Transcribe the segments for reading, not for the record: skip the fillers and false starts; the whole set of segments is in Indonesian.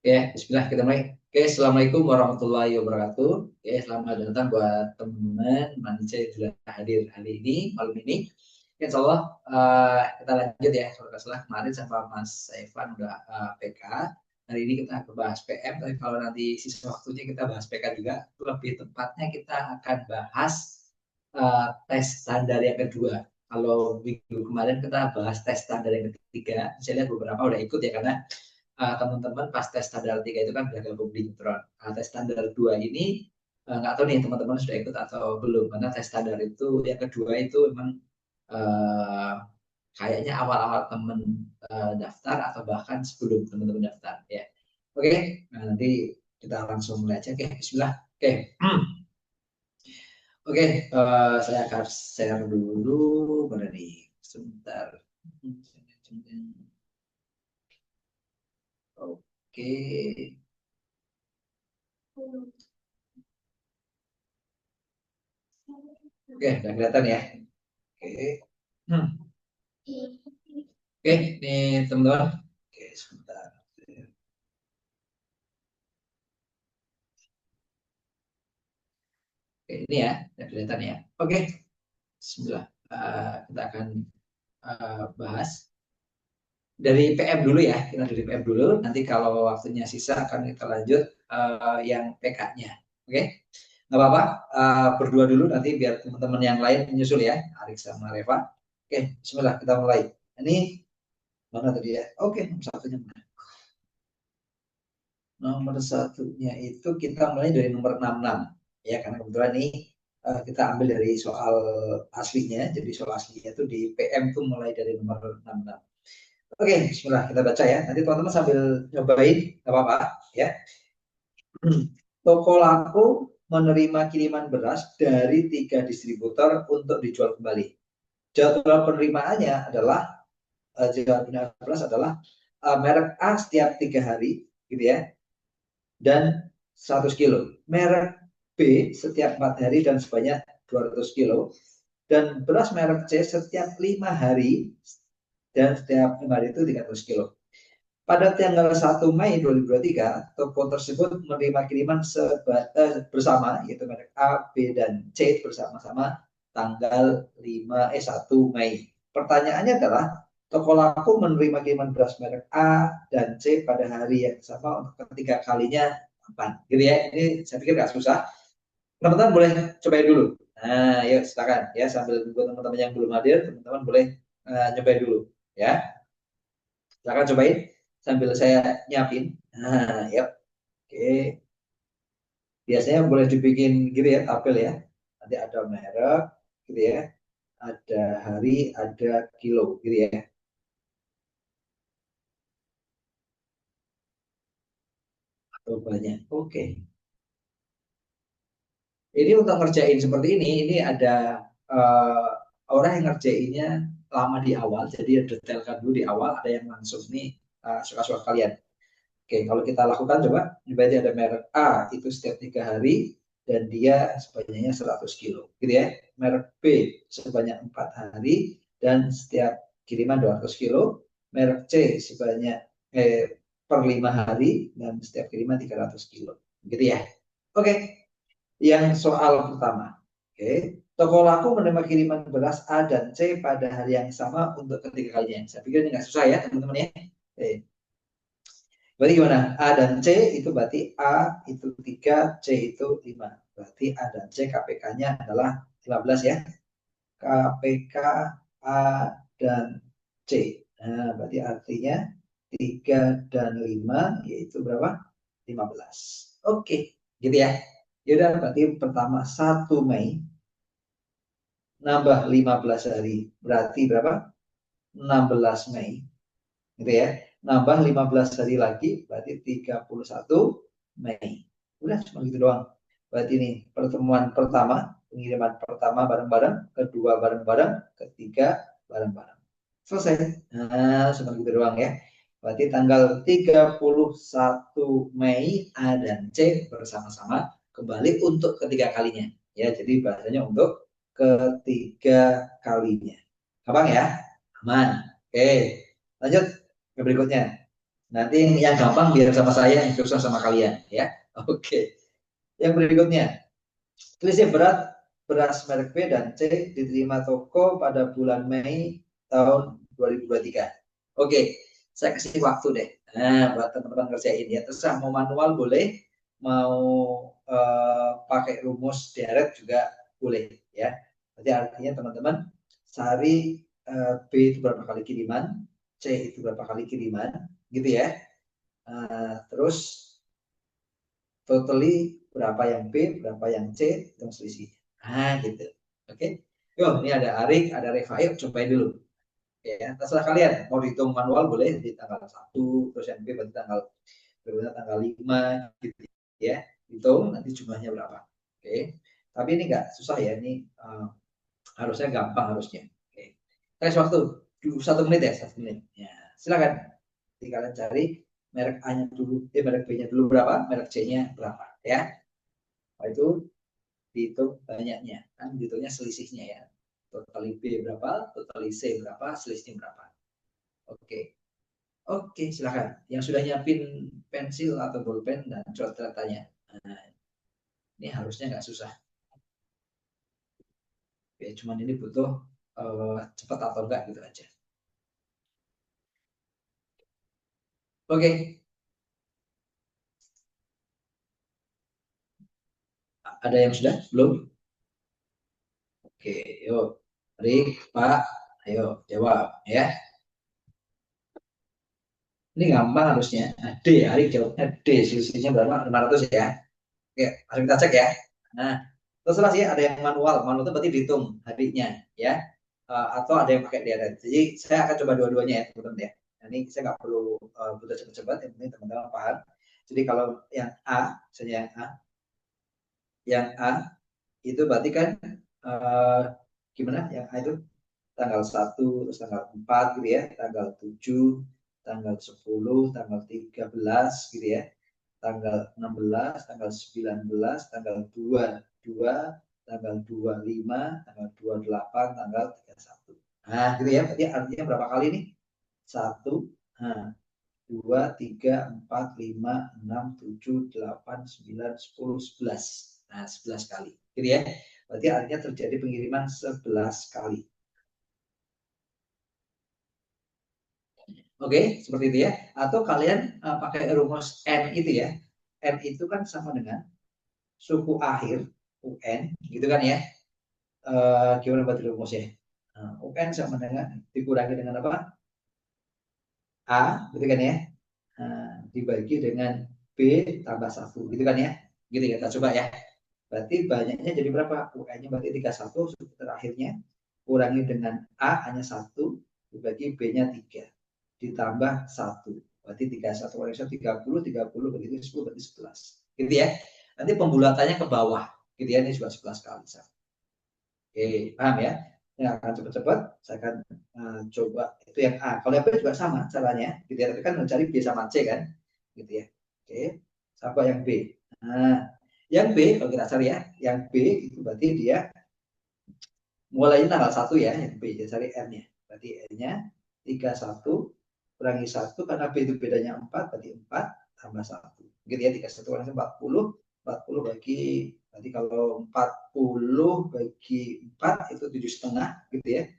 Oke, bismillah kita mulai. Oke, assalamualaikum warahmatullahi wabarakatuh. Oke, selamat datang buat teman-teman manusia yang sudah hadir hari ini, malam ini. Oke, insya Allah kita lanjut ya. Kalau nggak salah kemarin sama Mas Evan udah PK. Hari ini kita bahas PM, tapi kalau nanti sisa waktunya kita bahas PK juga. Lebih tepatnya kita akan bahas tes standar yang kedua. Kalau minggu kemarin kita bahas tes standar yang ketiga, saya lihat beberapa udah ikut ya karena teman-teman pas tes standar 3 itu kan udah gabung di Neutron. Tes standar 2 ini nggak tahu nih teman-teman sudah ikut atau belum, karena tes standar itu yang kedua itu memang uh, kayaknya awal-awal teman daftar atau bahkan sebelum teman-teman daftar ya. Oke, nah, nanti kita langsung mulai aja. Oke, bismillah. Oke. Oke, saya akan share dulu. Mana nih? Sebentar. Oke. Oke, udah kelihatan ya. Oke. Hmm. Oke, nih teman-teman. Oke, sebentar. Oke, ini ya, udah kelihatan ya. Oke, bismillah. Kita akan bahas dari PM dulu ya. Kita dari PM dulu. Nanti kalau waktunya sisa akan kita lanjut yang PK-nya. Oke, nggak apa-apa. Berdua dulu nanti biar teman-teman yang lain menyusul ya. Arik sama Reva. Oke, bismillah kita mulai. Ini mana tadi ya? Oke, nomor satunya mana? Nomor satunya itu kita mulai dari nomor 66 ya, karena kebetulan ini kita ambil dari soal aslinya. Jadi soal aslinya itu di PM itu mulai dari nomor 66. Oke, bismillah kita baca ya. Nanti teman-teman sambil nyobain, nggak apa-apa ya. Toko laku menerima kiriman beras dari 3 distributor untuk dijual kembali. Jadwal penerimaannya adalah jadwal penerimaan beras adalah merek A setiap 3 hari, gitu ya, dan 100 kilo. Merek B setiap 4 hari dan sebanyak 200 kilo. Dan beras merek C setiap 5 hari dan setiap 5 hari itu 300 kilo. Pada tanggal 1 Mei 2023, toko tersebut menerima kiriman bersama, yaitu merek A, B, dan C bersama-sama tanggal 1 Mei. Pertanyaannya adalah, toko laku menerima kiriman beras merek A dan C pada hari yang sama untuk ketiga kalinya kapan? Gitu ya. Ini saya pikir nggak susah. Teman-teman boleh cobain dulu. Nah, yuk silakan ya, sambil buat teman-teman yang belum hadir, teman-teman boleh nyobain dulu ya. Silakan cobain sambil saya nyiapin. Nah, yuk. Oke. Biasanya boleh dibikin gitu ya, tabel ya. Nanti ada merek gitu ya. Ada hari, ada kilo gitu ya. Atau banyak. Oke. Ini untuk ngerjain seperti ini ada orang yang ngerjainnya lama di awal, jadi detailkan dulu di awal, ada yang langsung nih suka-suka kalian. Oke, kalau kita lakukan coba, berarti ada merek A itu setiap 3 hari dan dia sebanyaknya 100 kilo, gitu ya. Merek B sebanyak 4 hari dan setiap kiriman 200 kilo. Merek C sebanyak per 5 hari dan setiap kiriman 300 kilo, gitu ya. Oke, yang soal pertama. Oke, toko laku menerima kiriman beras A dan C pada hari yang sama untuk ketiga kalinya. Saya pikir ini nggak susah ya teman-teman ya. Oke. Berarti gimana? A dan C itu berarti A itu 3, C itu 5. Berarti A dan C KPK-nya adalah 15 ya. KPK A dan C. Nah, berarti artinya 3 dan 5 yaitu berapa? 15. Oke, gitu ya. Yaudah, berarti pertama 1 Mei nambah 15 hari. Berarti berapa? 16 Mei. Gitu ya. Nambah 15 hari lagi berarti 31 Mei. Udah cuma gitu doang. Berarti ini pertemuan pertama, pengiriman pertama bareng-bareng, kedua bareng-bareng, ketiga bareng-bareng. Selesai. Nah, cuma gitu doang ya. Berarti tanggal 31 Mei A dan C bersama-sama kembali untuk ketiga kalinya. Ya, jadi bahasanya untuk ketiga kalinya. Gampang ya? Aman. Oke, lanjut ke berikutnya. Nanti yang gampang biar sama saya, yang susah sama kalian ya. Oke. Yang berikutnya, selisih berat beras merek B dan C diterima toko pada bulan Mei tahun 2023. Oke, saya kasih waktu deh. Nah, buat teman-teman ngerjain ya. Terserah mau manual boleh, mau pakai rumus deret juga boleh ya. Jadi artinya teman-teman cari B itu berapa kali kiriman, C itu berapa kali kiriman, gitu ya. Terus totally berapa yang B, berapa yang C, yang selisih. Nah, gitu. Oke. Yuk, ini ada Arik, ada Reva. Yuk, cobain dulu. Ya, terserah kalian. Mau dihitung manual boleh di tanggal 1, terus yang B berarti tanggal 5, gitu ya. Hitung nanti jumlahnya berapa. Oke. Tapi ini enggak susah ya. Ini harusnya gampang harusnya. Oke. Tes waktu 1 menit ya, 1 menit. Ya, silakan. Jadi kalian cari merek A-nya dulu, merek B-nya dulu berapa, merek C-nya berapa, ya. Itu dihitung banyaknya, kan dihitungnya selisihnya ya. Total B berapa, total C berapa, selisihnya berapa. Oke. Oke, silakan. Yang sudah nyiapin pensil atau bolpen dan coretannya. Nah, ini harusnya nggak susah. Oke, cuman ini butuh cepat atau enggak gitu aja. Oke. Ada yang sudah? Belum? Oke, yuk. Rik, Pak, ayo jawab ya. Ini gampang harusnya. Nah, D, Rik jawabnya D. Selisihnya berapa? 500 ya. Oke, mari kita cek ya. Nah, terserah sih ada yang manual. Manual itu berarti dihitung harinya ya. Atau ada yang pakai deret. Jadi saya akan coba dua-duanya ya teman-teman ya. Nah, ini saya nggak perlu butuh cepat-cepat. Yang penting teman-teman paham. Jadi kalau yang A, misalnya yang A itu berarti kan gimana? Yang A itu tanggal 1, terus tanggal 4 gitu ya, tanggal 7, tanggal 10, tanggal 13 gitu ya, tanggal 16, tanggal 19, tanggal 22, tanggal 25, tanggal 28, tanggal 31. Nah, gitu ya. Berarti artinya berapa kali nih? 1, nah, 2, 3, 4, 5, 6, 7, 8, 9, 10, 11. Nah, 11 kali. Gitu ya. Berarti artinya terjadi pengiriman 11 kali. Oke, seperti itu ya. Atau kalian pakai rumus N itu ya. N itu kan sama dengan suku akhir UN, gitu kan ya. Gimana berarti rumusnya? UN sama dengan dikurangi dengan apa? A, gitu kan ya. Dibagi dengan B tambah 1, gitu kan ya. Gitu ya, kita coba ya. Berarti banyaknya jadi berapa? UN-nya berarti 31, suku terakhirnya. Kurangi dengan A hanya 1, dibagi B-nya 3. Ditambah 1. Berarti 31 kali 1, 30 begitu 10 berarti 11. Gitu ya. Nanti pembulatannya ke bawah. Gitu ya, ini juga 11 kali. Oke, paham ya? Ini akan cepat-cepat. Saya akan coba itu yang A. Kalau yang B juga sama caranya. Gitu ya. Tapi kan mencari B sama C kan. Gitu ya. Oke. Sampai yang B. Nah, yang B kalau kita cari ya. Yang B itu berarti dia mulainya tanggal 1 ya. Yang B. Jadi cari R-nya. Berarti R-nya 31 kurangi 1 karena B itu bedanya 4 berarti 4 tambah 1 gitu ya. 31 kurangi 40 bagi berarti kalau 40 bagi 4 itu 7,5 gitu ya,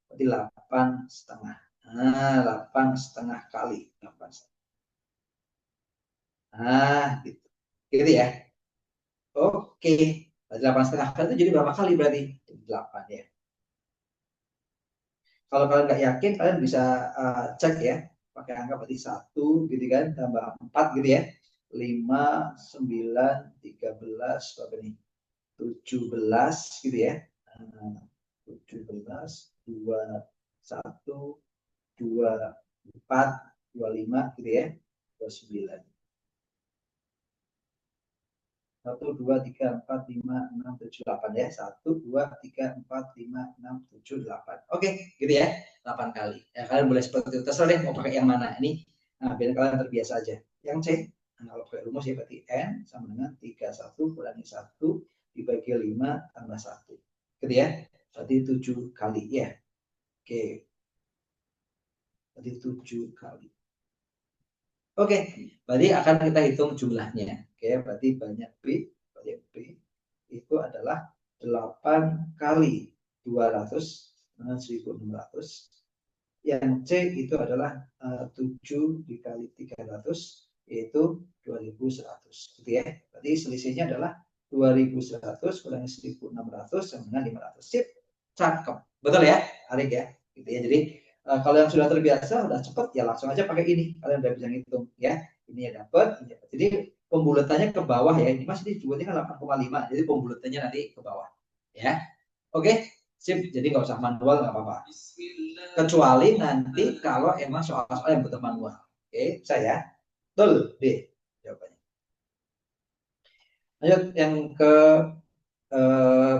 berarti 8,5. Nah, 8,5 kali 8,5. Nah, gitu ya. Oke, berarti 8,5 kali itu jadi berapa kali berarti? 8 ya. Kalau kalian nggak yakin, kalian bisa cek ya, pakai angka berarti 1 gitu kan, tambah 4 gitu ya. 5, 9, 13, berapa nih? 17 gitu ya. 17, 21, 24, 25 gitu ya. 29. 1, 2, 3, 4, 5, 6, 7, 8 ya. 1, 2, 3, 4, 5, 6, 7, 8. Oke, gitu ya. 8 kali. Ya, kalian boleh seperti itu. Terserah deh mau pakai yang mana. Ini biar kalian terbiasa aja. Yang C, kalau pakai rumus ya berarti N sama dengan 31 kurangi 1 dibagi 5 tambah 1. Gitu ya. Berarti 7 kali ya. Oke. Berarti 7 kali. Oke, berarti akan kita hitung jumlahnya. Oke, berarti banyak B itu adalah 8 kali 200, 1600. Yang C itu adalah 7 dikali 300, yaitu 2100. Gitu ya. Berarti selisihnya adalah 2100 kurangi 1600 sama dengan 500. Sip, cakep. Betul ya, Arik ya. Gitu ya. Jadi kalau yang sudah terbiasa, udah cepet ya langsung aja pakai ini. Kalian udah bisa ngitung ya. Ini ya dapat. Jadi pembulatannya ke bawah ya. Ini masih dibuatnya kan 8,5. Jadi pembulatannya nanti ke bawah. Ya. Oke, sip. Jadi nggak usah manual, nggak apa-apa. Kecuali nanti kalau emang soal-soal yang butuh manual. Oke, saya. Betul, D. Jawabannya. Lanjut yang ke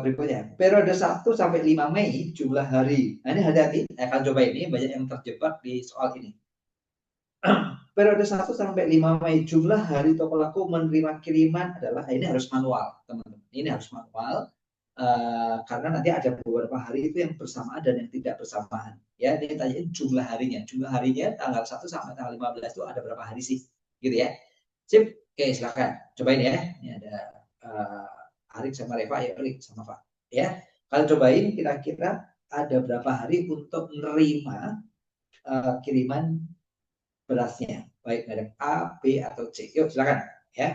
berikutnya. Periode 1 sampai 5 Mei jumlah hari. Nah, ini hati-hati. Saya akan coba ini. Banyak yang terjebak di soal ini. Periode 1 sampai 5 Mei jumlah hari toko laku menerima kiriman adalah, ini harus manual, teman-teman. Ini harus manual. Karena nanti ada beberapa hari itu yang bersamaan dan yang tidak bersamaan. Ya, ini tanyain jumlah harinya. Jumlah harinya tanggal 1 sampai tanggal 15 itu ada berapa hari sih? Gitu ya. Sip. Oke, silakan. Cobain ya. Ini ada Arik sama Reva, ya Arik sama Pak. Ya, kalian cobain kira-kira ada berapa hari untuk menerima kiriman berasnya, baik merek A, B atau C. Yuk silakan ya.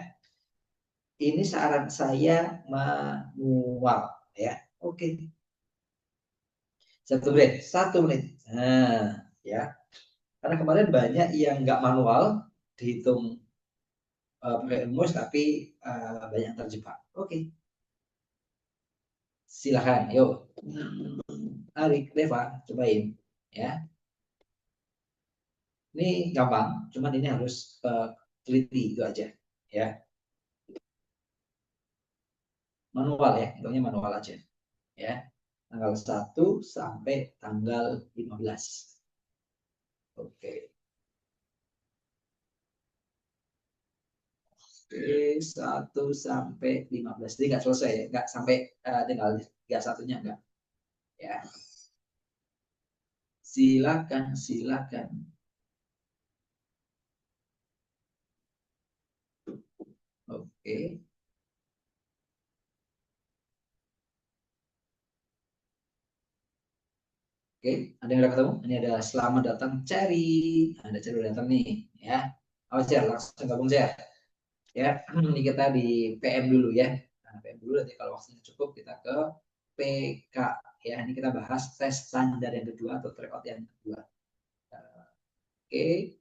Ini saran saya manual ya. Oke. 1 menit, 1 menit. Nah, ya. Karena kemarin banyak yang nggak manual dihitung pakai rumus tapi banyak yang terjebak. Oke. Silakan, yuk. Arik, Deva, cobain ya. Ini gampang, cuman ini harus teliti itu aja ya. Manual ya, hitungnya manual aja ya. Tanggal 1 sampai tanggal 15. Oke. Oke, 1 sampai 15. Jadi nggak selesai ya, nggak sampai tinggal 31-nya enggak. Ya. Silakan, silakan. Oke. Oke, ada yang udah ketemu? Ini ada selamat datang Cherry. Ada Cherry udah datang nih, ya. Oh, Cher, langsung gabung Cher. Ya, ini kita di PM dulu ya. Nah, PM dulu nanti kalau waktunya cukup kita ke PK ya. Ini kita bahas tes standar yang kedua atau tryout yang kedua. Oke,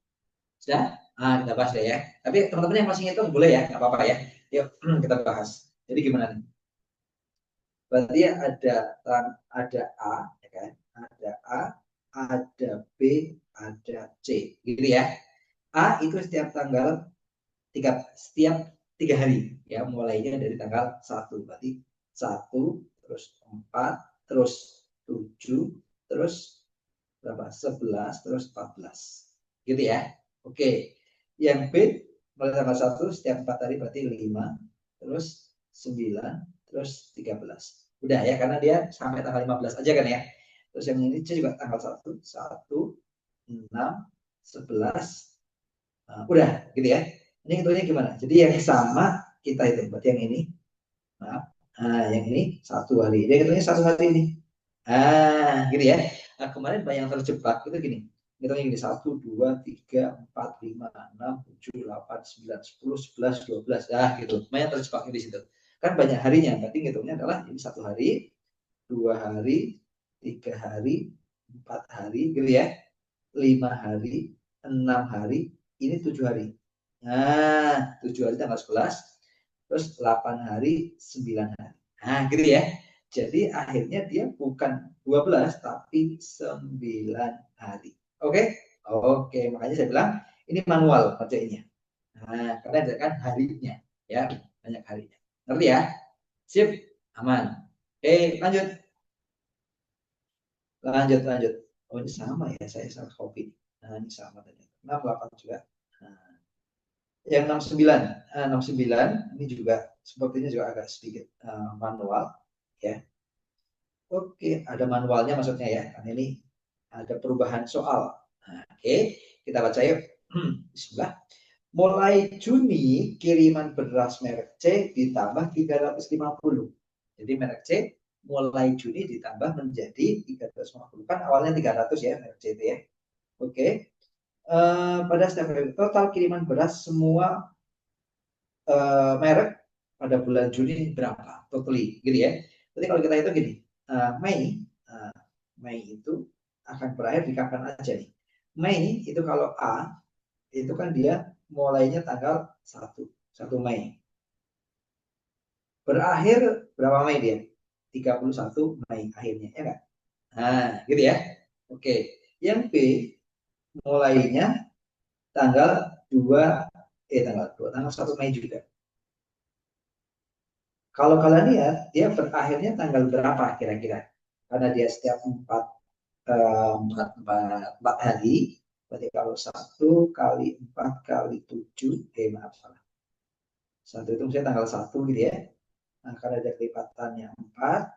sudah? Kita bahas deh ya. Tapi teman-teman yang masih ngitung boleh ya, nggak apa-apa ya. Yuk, kita bahas. Jadi gimana nih? Berarti ada A, ya kan? Ada A, ada B, ada C, gitu ya. A itu setiap 3 hari ya, mulainya dari tanggal 1, berarti 1 terus 4 terus 7 terus berapa, 11 terus 14 gitu ya. Oke, yang B mulai tanggal 1 setiap 4 hari berarti 5 terus 9 terus 13. Udah ya, karena dia sampai tanggal 15 aja kan ya. Terus yang ini C juga tanggal 1 6 11. Udah gitu ya. Ini hitungnya gimana? Jadi yang sama kita hitung. Berarti yang ini, maaf. Yang ini 1 hari. Dia hitungnya 1 hari ini. Gitu ya. Nah, kemarin banyak yang terjebak itu gini. Hitungnya gini, 1, 2, 3, 4, 5, 6, 7, 8, 9, 10, 11, 12. Gitu. Banyak terjebak di situ. Kan banyak harinya. Berarti hitungnya adalah ini 1 hari, 2 hari, 3 hari, 4 hari, gitu ya. 5 hari, 6 hari, ini 7 hari. Nah, 7 hari tanggal 11, terus 8 hari, 9 hari. Nah, gitu ya. Jadi akhirnya dia bukan 12, tapi 9 hari. Oke? Oke, makanya saya bilang ini manual kerjainnya. Nah, karena ada kan harinya. Ya, banyak harinya. Ngerti ya? Sip, aman. Lanjut. Lanjut. Oh, ini sama ya, saya salah copy. Nah, ini sama tadi. 6, 8 juga. Nah, yang 69, 69 ini juga sepertinya juga agak sedikit manual ya. Oke, ada manualnya maksudnya ya. Karena ini ada perubahan soal. Nah, oke, kita baca yuk. Bismillah. Mulai Juni kiriman beras merek C ditambah 350. Jadi merek C mulai Juni ditambah menjadi 350. Kan awalnya 300 ya merek C itu ya. Oke. Pada setiap hari total kiriman beras semua merek pada bulan Juni berapa? Totally gitu ya. Jadi kalau kita hitung gini, Mei Mei itu akan berakhir di kapan aja nih? Mei itu kalau A itu kan dia mulainya tanggal 1 Mei. Berakhir berapa Mei dia? 31 Mei akhirnya, ya enggak? Nah, gitu ya. Oke. Yang B mulainya tanggal 2 tanggal 1 Mei juga. Kalau kalian lihat, dia berakhirnya tanggal berapa kira-kira? Karena dia setiap 4 hari, berarti kalau 1 kali 4 kali 7, maaf salah. 1 itu misalnya tanggal 1 gitu ya. Nah, karena ada kelipatannya 4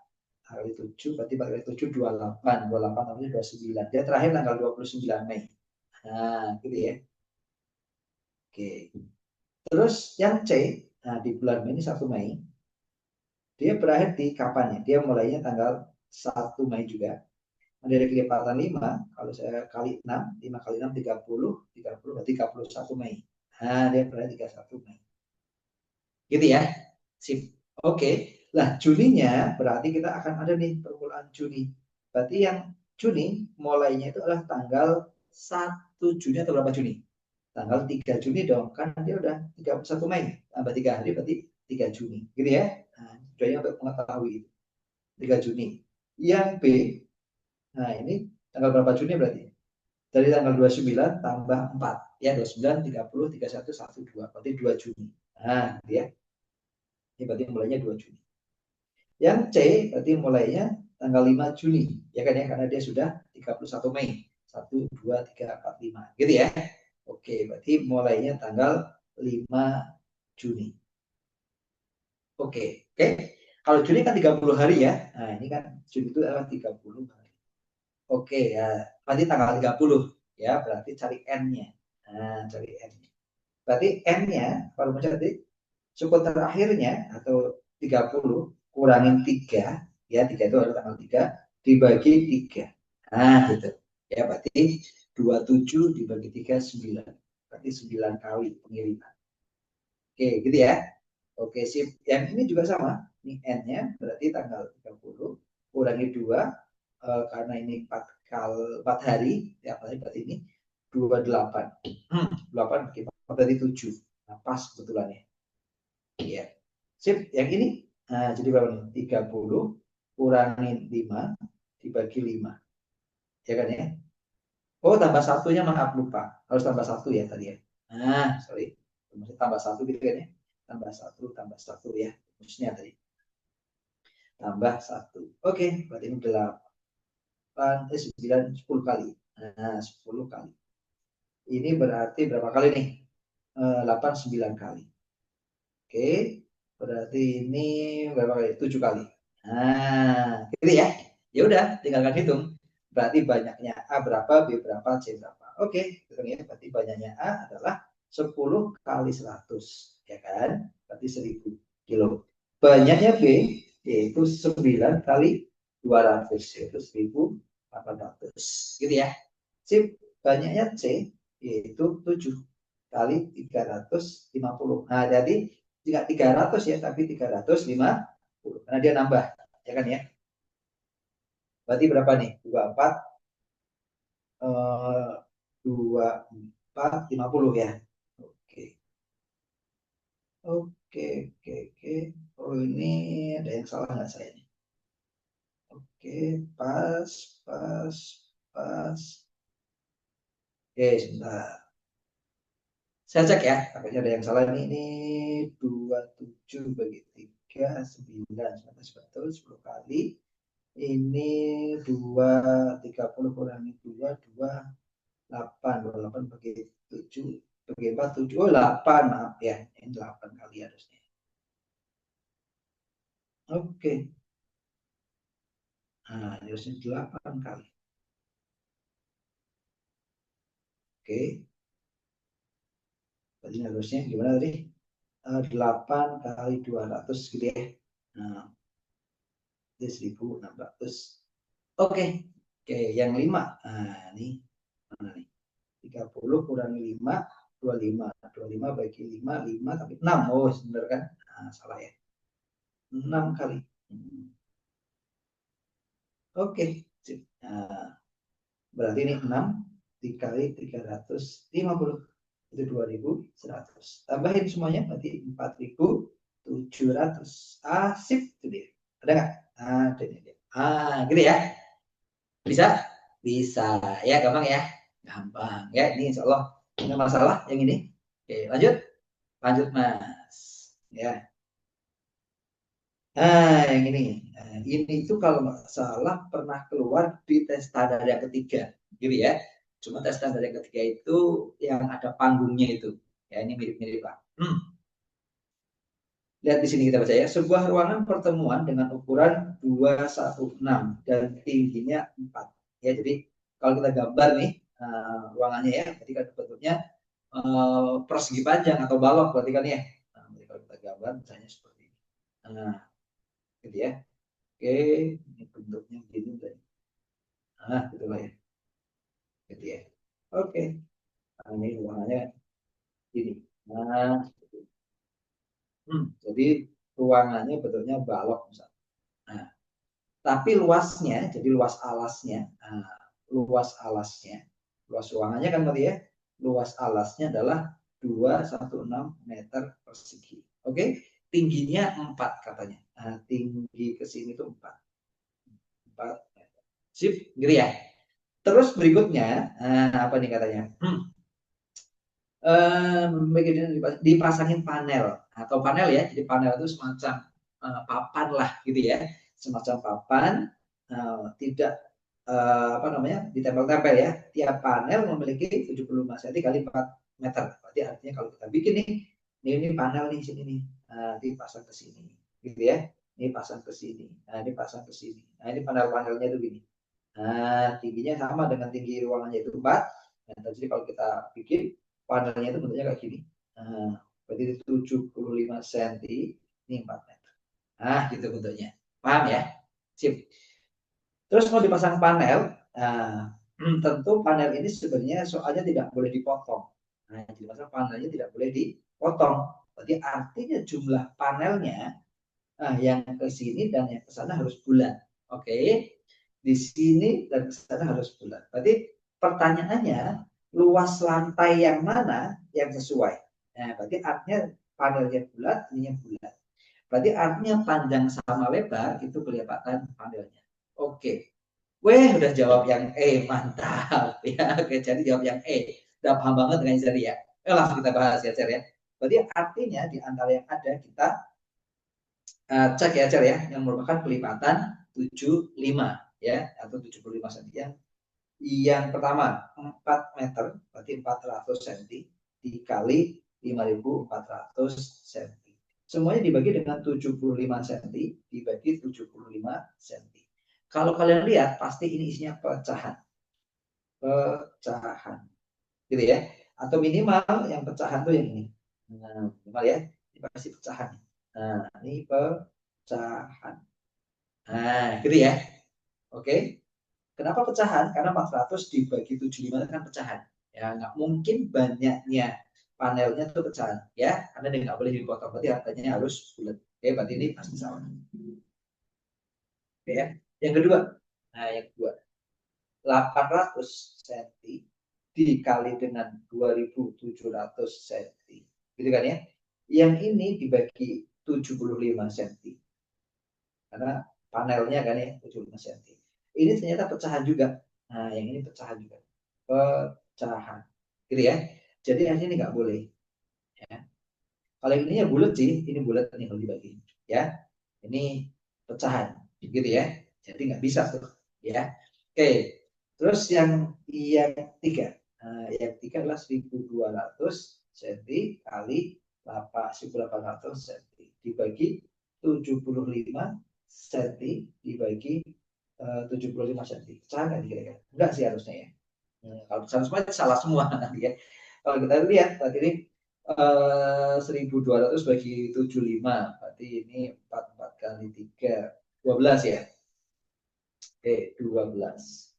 kali 7, berarti 4 kali 7 28. 28 namanya 29. Dia terakhir tanggal 29 Mei. Nah, gitu ya. Oke. Terus yang C, nah di bulan Mei ini 1 Mei, dia berakhir di kapan ya? Dia mulainya tanggal 1 Mei juga. Dari kelipatan 5, kalau saya kali 6, 5 kali 6, 30 berarti 31 Mei. Nah, dia berakhir 31 Mei. Gitu ya. Sip. Oke. Lah, Juninya berarti kita akan ada nih permulaan Juni. Berarti yang Juni mulainya itu adalah tanggal 1 Juni atau berapa Juni? Tanggal 3 Juni dong. Kan dia udah 31 Mei. Tambah 3 hari berarti 3 Juni. Gitu ya. Nah, tujuannya untuk mengetahui itu. 3 Juni. Yang B, nah ini tanggal berapa Juni berarti? Dari tanggal 29 tambah 4. Ya, 29, 30, 31, 1, 2. Berarti 2 Juni. Nah, gitu ya. Ini berarti mulainya 2 Juni. Yang C berarti mulainya tanggal 5 Juni. Ya kan ya, karena dia sudah 31 Mei. 1, 2, 3, 4, 5. Gitu ya. Oke, berarti mulainya tanggal 5 Juni. Oke, oke. Kalau Juni kan 30 hari ya. Nah, ini kan Juni itu adalah 30 hari. Oke, ya. Berarti tanggal 30 ya, berarti cari N-nya. Nah, cari N-nya. Berarti N-nya kalau mencari suku terakhirnya atau 30 kurangin 3, ya 3 itu adalah tanggal 3 dibagi 3. Nah, gitu. Ya, berarti 27 dibagi 3 9. Berarti 9 kali pengiriman. Oke, gitu ya. Oke, sip. Yang ini juga sama. Ini N-nya berarti tanggal 30 kurangi 2 karena ini 4 hari, ya berarti ini 28. 8 bagi 4 berarti 7. Nah, pas kebetulan ya. Iya. Sip, yang ini. Nah, jadi berapa nih? 30 kurangin 5 dibagi 5. Ya kan ya? Oh, tambah satunya maaf lupa. Harus tambah 1 ya tadi ya. Nah, sorry. Maksudnya tambah 1 gitu kan ya. Tambah 1 ya. Maksudnya tadi. Tambah 1. Oke, berarti ini 8, 9, 10 kali. Nah, 10 kali. Ini berarti berapa kali nih? 8, 9 kali. Oke, berarti ini berapa kali? 7 kali. Nah, gitu ya. Ya udah, tinggalkan hitung. Berarti banyaknya A berapa, B berapa, C berapa. Oke, hitung ya. Berarti banyaknya A adalah 10 kali 100, ya kan? Berarti 1000 kilo. Banyaknya B yaitu 9 kali 200, yaitu 1800. Gitu ya. Sip. Banyaknya C yaitu 7 kali 350. Nah, jadi tidak 300 ya, tapi 350. Karena dia nambah, ya kan ya. Berarti berapa nih? 24, 24, 50 ya. Oke. Oke, oke, oke. Oh, ini ada yang salah nggak saya nih? Oke, pas, pas, pas. Oke, sebentar. Saya cek ya, takutnya ada yang salah ini 27 bagi 3, 9. Betul, 10 kali. Ini 2, 30 kurangi 2, 2, 8. 28 bagi 7, bagi 4, 7. Oh, 8, maaf ya. Ini 8 kali harusnya. Oke. Nah, harusnya 8 kali. Oke. Berarti harusnya gimana tadi? 8 kali 200 gitu ya. Nah, 1600. Oke. Oke, yang 5. Nah, ini mana nih? 30 kurangi 5, 25. 25 bagi 5, 5 tapi 6. Oh, benar kan? Nah, salah ya. 6 kali. Oke. Nah, berarti ini 6 dikali 350. Itu 2100. Tambahin semuanya berarti 4700. Sip itu dia. Ada nggak? Ada ini. Gitu ya. Bisa? Bisa. Ya, gampang ya. Gampang. Ya, ini insya Allah. Ada masalah yang ini. Oke, lanjut. Lanjut, Mas. Ya. Yang ini. Ini itu kalau nggak salah pernah keluar di tes standar yang ketiga. Gitu ya. Cuma tes standar yang ketiga itu yang ada panggungnya itu. Ya, ini mirip-mirip Pak. Lihat di sini kita baca ya. Sebuah ruangan pertemuan dengan ukuran 216 dan tingginya 4. Ya, jadi kalau kita gambar nih ruangannya ya, jadi kan bentuknya persegi panjang atau balok berarti kan ya. Nah, jadi kalau kita gambar misalnya seperti ini. Nah, gitu ya. Oke, ini bentuknya begini. Nah, gitu lah ya. Gitu ya. Oke. Nah, ini ruangannya gini. Nah, jadi ruangannya bentuknya balok misalnya. Nah, tapi luasnya, jadi luas alasnya, luas ruangannya kan berarti ya, luas alasnya adalah 216 meter persegi. Oke, tingginya 4 katanya. Nah, tinggi ke sini itu 4. 4 meter. Sip, gitu ya. Terus berikutnya, apa nih katanya? Dipasangin panel atau panel ya, jadi panel itu semacam papan lah gitu ya, semacam papan, tidak apa namanya, ditempel-tempel ya. Tiap panel memiliki 75 cm kali 4 meter. Berarti artinya kalau kita bikin nih, ini panel nih sini nih, dipasang ke sini gitu ya, ini pasang ke sini, nah ini pasang ke sini, nah ini panel-panelnya itu gini. Nah, tingginya sama dengan tinggi ruangannya itu 4. Nah, jadi kalau kita bikin panelnya itu bentuknya kayak gini. Nah, berarti 75 cm, ini 4 meter. Nah, gitu bentuknya. Paham ya? Sip. Terus mau dipasang panel, tentu panel ini sebenarnya soalnya tidak boleh dipotong. Nah, jadi pasang panelnya tidak boleh dipotong. Berarti artinya jumlah panelnya yang ke sini dan yang ke sana harus bulat. Oke. Di sini dan ke sana harus bulat. Berarti pertanyaannya, luas lantai yang mana yang sesuai? Nah, berarti artinya panelnya bulat, ininya bulat. Berarti artinya panjang sama lebar itu kelihatan panelnya. Oke. Weh, udah jawab yang E, mantap ya. Oke, jadi jawab yang E. Udah paham banget dengan Izari ya. Langsung kita bahas ya, Cer ya. Berarti artinya di antara yang ada kita cek ya, Cer ya, yang merupakan pelipatan 75 ya, atau 75 cm. Yang pertama 4 meter, berarti 400 cm dikali 5.400 cm. Semuanya dibagi dengan 75 cm dibagi 75 cm. Kalau kalian lihat pasti ini isinya pecahan. Pecahan. Gitu ya. Atau minimal yang pecahan tuh yang ini. Nah, minimal ya. Ini pasti pecahan. Nah, ini pecahan. Nah, gitu ya. Oke. Kenapa pecahan? Karena 400 dibagi 75 kan pecahan. Ya, nggak mungkin banyaknya panelnya itu pecahan. Ya, karena dia nggak boleh dipotong. Berarti harganya harus bulat. Oke, berarti ini pasti salah. Oke ya. Yang kedua. Nah, yang kedua. 800 cm dikali dengan 2.700 cm. Gitu kan ya. Yang ini dibagi 75 cm. Karena panelnya kan ya 75 cm. Ini ternyata pecahan juga. Nah, yang ini pecahan juga. Pecahan. Gitu ya. Jadi yang ini nggak boleh. Ya. Kalau ini ya bulat sih, ini bulat nih kalau dibagi. Ya. Ini pecahan. Gitu ya. Jadi nggak bisa tuh. Ya. Oke. Terus yang tiga. Nah, yang tiga adalah 1.200 cm kali 1.800 cm dibagi 75 cm dibagi 75 cm. Pecah nggak kira-kira? Enggak sih harusnya ya. Kalau pecah semua salah semua nanti ya. Kalau kita lihat tadi ini 1200 bagi 75, berarti ini 44 kali 3, 12 ya. Oke, 12.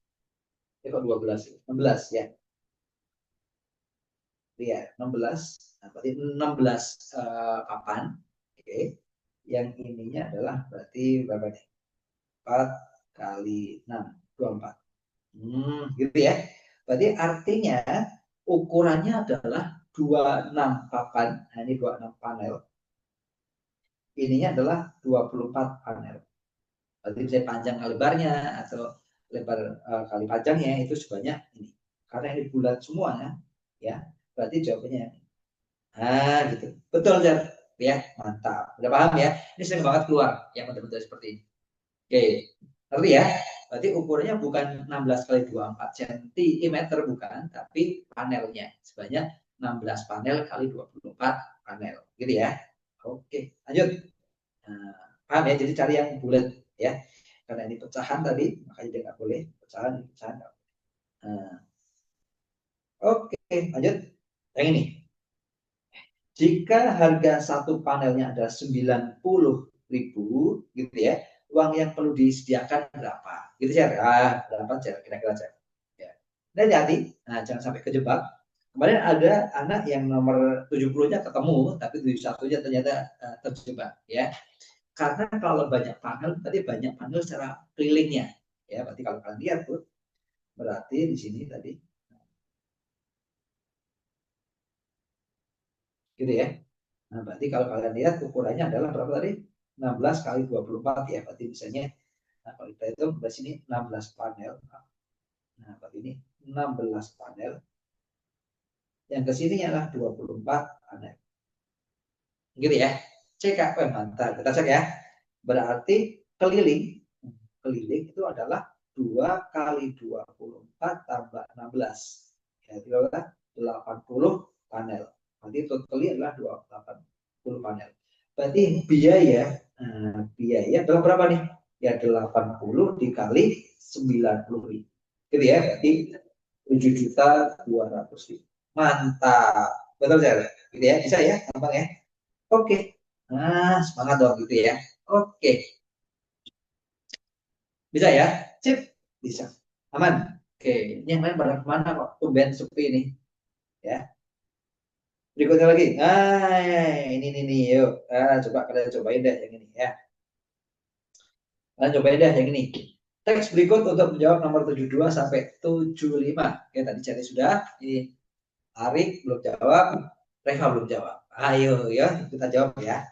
Kok 12? 16 ya. Iya, 16. Nah, berarti 16 papan. Oke. Yang ininya adalah berarti berapa nih? 4 kali 6, 24. Gitu ya. Berarti artinya ukurannya adalah 26 papan. Nah, ini 26 panel. Ininya adalah 24 panel. Berarti bisa panjang kali lebarnya atau lebar kali panjangnya itu sebanyak ini. Karena ini bulat semuanya, ya. Berarti jawabannya gitu. Betul, Jar. Ya, mantap. Udah paham ya? Ini sering banget keluar yang betul-betul seperti ini. Oke, ngerti ya? Berarti ukurannya bukan 16 kali 24 cm bukan, tapi panelnya sebanyak 16 panel kali 24 panel. Gitu ya. Oke, lanjut. Nah, paham ya? Jadi cari yang bulat ya. Karena ini pecahan tadi, makanya dia nggak boleh pecahan, pecahan. Nah, oke, lanjut. Yang ini. Jika harga satu panelnya ada 90.000 gitu ya, uang yang perlu disediakan berapa? Gitu ya, berapa kira-kira aja. Ya. Dan jadi, nah jangan sampai kejebak. Kemarin ada anak yang nomor 70-nya ketemu, tapi 71-nya ternyata terjebak ya. Karena kalau banyak panel, tadi banyak panel secara kelilingnya. Ya, berarti kalau kalian lihat tuh, berarti di sini tadi, gitu ya. Nah, berarti kalau kalian lihat ukurannya adalah berapa tadi? 16 kali 24 ya. Berarti misalnya, nah kalau kita hitung di sini 16 panel. Nah, berarti ini 16 panel. Yang ke sini adalah 24 panel. Gitu ya. Cek apa mantap. Kita cek ya. Berarti keliling, keliling itu adalah 2 kali 24 tambah 16. Ya, itu adalah 80 panel. Berarti totalnya adalah 80 panel. Berarti biaya, biaya adalah berapa nih? Ya 80 dikali 90.000. Gitu ya, berarti 7.200.000. Mantap. Betul saya? Gitu ya, bisa ya? Gampang ya? Oke. Nah, semangat dong gitu ya. Oke. Bisa ya? Sip. Bisa. Aman. Oke. Ini yang lain pada kemana kok? Tumben sepi nih. Ya. Berikutnya lagi. Ini nih. Yuk. Coba kalian cobain deh yang ini ya. Kalian cobain deh yang ini. Teks berikut untuk menjawab nomor 72 sampai 75. Oke, tadi cari sudah. Ini Arik belum jawab. Reva belum jawab. Ayo ya, kita jawab ya.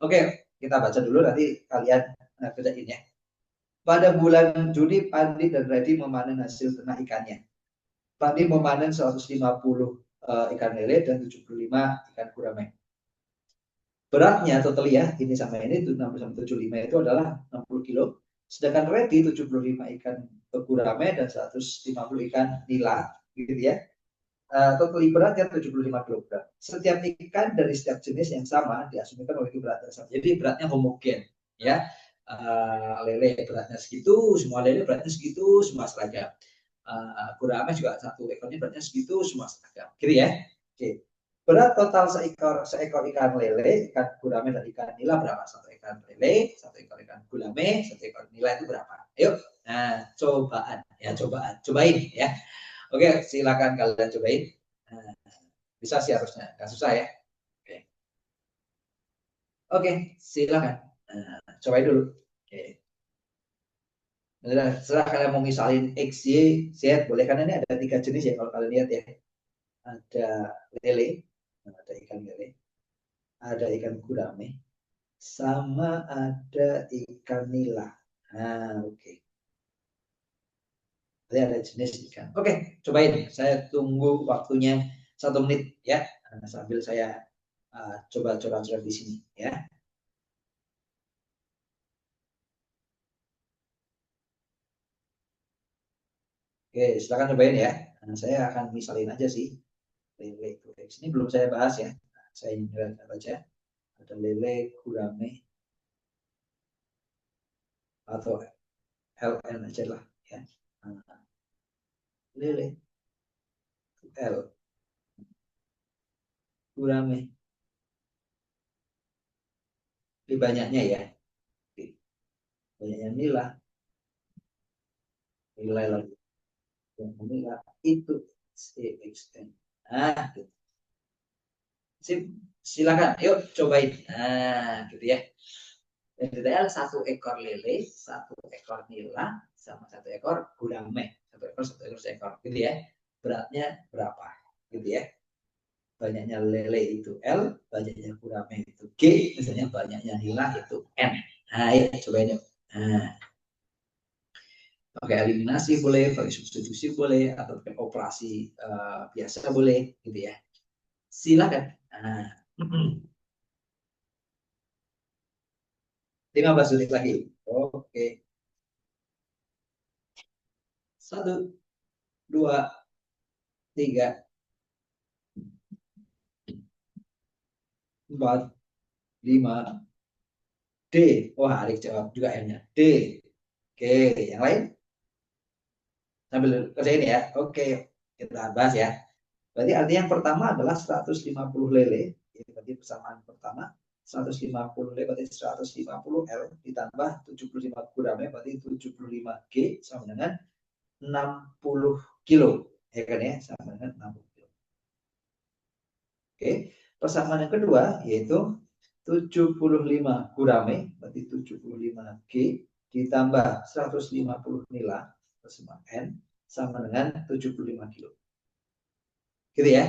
Oke, kita baca dulu nanti kalian kerjain ya. Pada bulan Juni, Pandi dan Redi memanen hasil ternak ikannya. Pandi memanen 150 ikan lele dan 75 ikan gurame. Beratnya total ya, ini sama ini 60 sampai 75 itu adalah 60 kilo. Sedangkan Redi 75 ikan gurame dan 150 ikan nila, gitu ya. Total beratnya 75 kg. Setiap ikan dari setiap jenis yang sama diasumsikan memiliki berat yang sama. Jadi beratnya homogen, ya. Lele beratnya segitu, semua lele beratnya segitu, semua seragam. Gurame juga satu ekornya beratnya segitu, semua seragam. Gitu ya. Oke. Berat total seekor ikan lele, ikan gurame dan ikan nila berapa? Satu ikan lele, satu ekor ikan gurame, satu ekor nila itu berapa? Ayo. Nah, cobaan ya, cobain ya. Oke, silakan kalian cobain. Nah, bisa sih harusnya, nggak susah ya. Oke, oke, silakan. Cobain dulu. Oke. Nah, setelah kalian mau misalin X, Y, Z, boleh karena ini ada 3 jenis ya kalau kalian lihat ya. Ada lele, ada ikan lele, ada ikan gurame, sama ada ikan nila. Nah, oke. Jadi ada jenis ikan. Oke, cobain. Saya tunggu waktunya 1 menit ya. Sambil saya coba coret-coret di sini ya. Oke, silakan cobain ya. Nah, saya akan misalin aja sih. Lele goreng. Ini belum saya bahas ya. Nah, saya ingin aja. Ada lele gurame atau LN aja lah ya. Nah, lele L. gurame. Lebih banyaknya ya. Banyaknya nilai lagi. Yang nilai itu CXN. Nah, gitu. Sip, silakan. Yuk cobain. Nah, gitu ya. Dan detail satu ekor lele, satu ekor nila, sama satu ekor gurame. Satu ekor, gitu ya. Beratnya berapa? Gitu ya. Banyaknya lele itu L, banyaknya gurame itu G, misalnya banyaknya nila itu N. Nah, ayo cobain yuk. Nah, pakai eliminasi boleh, pakai substitusi boleh, atau pakai operasi biasa boleh, gitu ya. Silakan. Nah, 15 detik lagi. Oke. 1, 2, 3, 4, 5, D. Wah, Arik jawab juga N-nya. D. Oke, yang lain? Sambil kerjain ya. Oke, kita bahas ya. Berarti artinya yang pertama adalah 150 lele. Ini berarti persamaan pertama. 150 lele berarti 150 L ditambah 75 gram ya, berarti 75 G sama dengan 60 kilo. Ya kan ya, sama dengan 60 kilo. Oke, persamaan yang kedua yaitu 75 gurame, berarti 75 G ditambah 150 nila bersama N sama dengan 75 kilo. Gitu ya.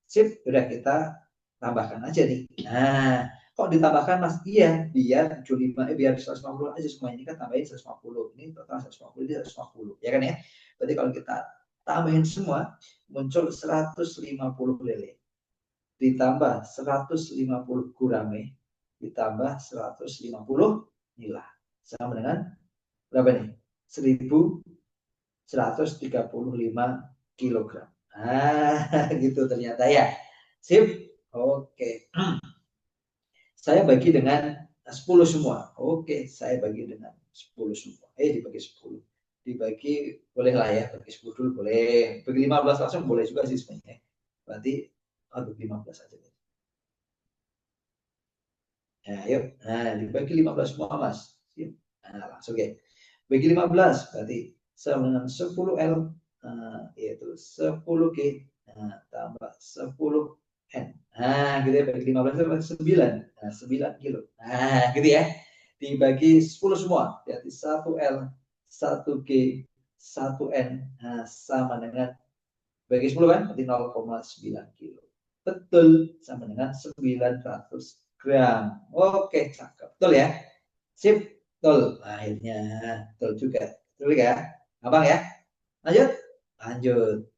Sip, udah kita tambahkan aja nih. Nah, kok ditambahkan Mas? Iya, biar 75 biar 150 aja semuanya. Ini kan tambahin 150. Ini total 150, ini 150. Ya kan ya? Berarti kalau kita tambahin semua muncul 150 lele ditambah 150 gurame ditambah 150 nila sama dengan berapa nih? 1135 kilogram. Ah, gitu ternyata ya. Sip. Oke. Saya bagi dengan 10 semua. Oke, saya bagi dengan 10 semua. Dibagi 10. Dibagi boleh lah ya, bagi 10 dulu boleh. Bagi 15 langsung boleh juga sih sebenarnya. Berarti 15 aja. Nah, yuk. Nah, dibagi 15 semua, Mas. Nah, langsung ya. Bagi 15 berarti sama dengan 10 L, yaitu 10 G, tambah 10 N. Nah, gitu ya. Bagi 15 itu 9. Nah, 9 kilo. Nah, gitu ya. Dibagi 10 semua. Berarti 1 L, 1 G, 1 N. Nah, sama dengan bagi 10 kan? Berarti 0,9 kilo. Betul. Sama dengan 900 gram. Oke, cakep. Betul ya? Sip. Betul. Akhirnya betul juga. Betul ya? Abang ya? Lanjut? Lanjut.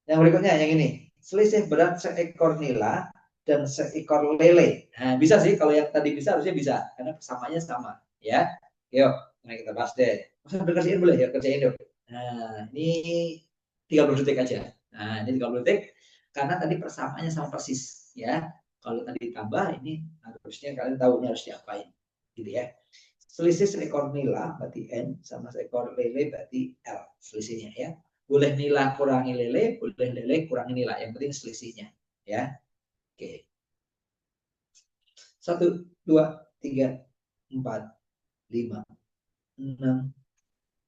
Yang berikutnya yang ini. Selisih berat seekor nila dan seekor lele. Nah, bisa sih kalau yang tadi bisa harusnya bisa karena persamanya sama, ya. Yuk, nah kita bahas deh. Masa kerjain boleh ya, kerjain yuk. Nah, ini 30 detik aja. Nah, ini 30 detik karena tadi persamaannya sama persis, ya. Kalau tadi ditambah ini harusnya kalian tahu harus diapain, gitu ya. Selisih seekor nila berarti N sama seekor lele berarti L selisihnya ya. Boleh nila kurangi lele, boleh lele kurangi nila. Yang penting selisihnya ya. Oke. 1, 2, 3, 4, 5, 6,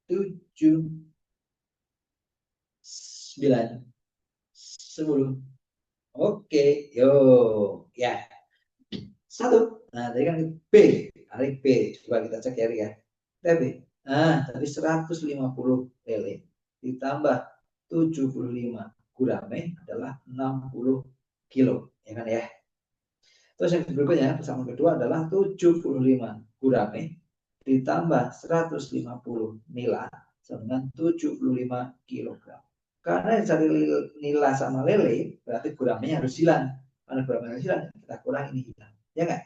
7, 9, 10. Oke, yo ya. 1. Nah, tadi kan B, tarik B. Coba kita cek ya. B. Nah, tadi 150 lele ditambah 75 gurame adalah 60 kilo, ya kan ya. Terus yang berikutnya, persamaan kedua adalah 75 gurame ditambah 150 nila sama dengan 75 kilogram. Karena cari nila sama lele, berarti guramenya harus hilang. Karena guramenya harus hilang, kita kurang ini hilang. Ya nggak?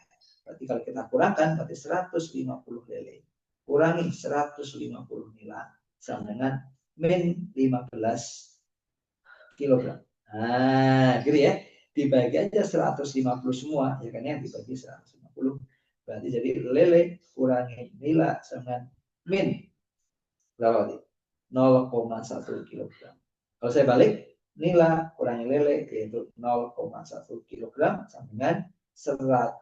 Berarti kalau kita kurangkan, berarti 150 lele. Kurangi 150 nila sama dengan min 15 kilogram. Nah, gitu ya. Dibagi aja 150 semua, ya kan ya, dibagi 150. Berarti jadi lele kurangi nila sama min berapa nih? 0,1 kilogram. Kalau saya balik, nila kurangi lele yaitu 0,1 kilogram sama dengan 100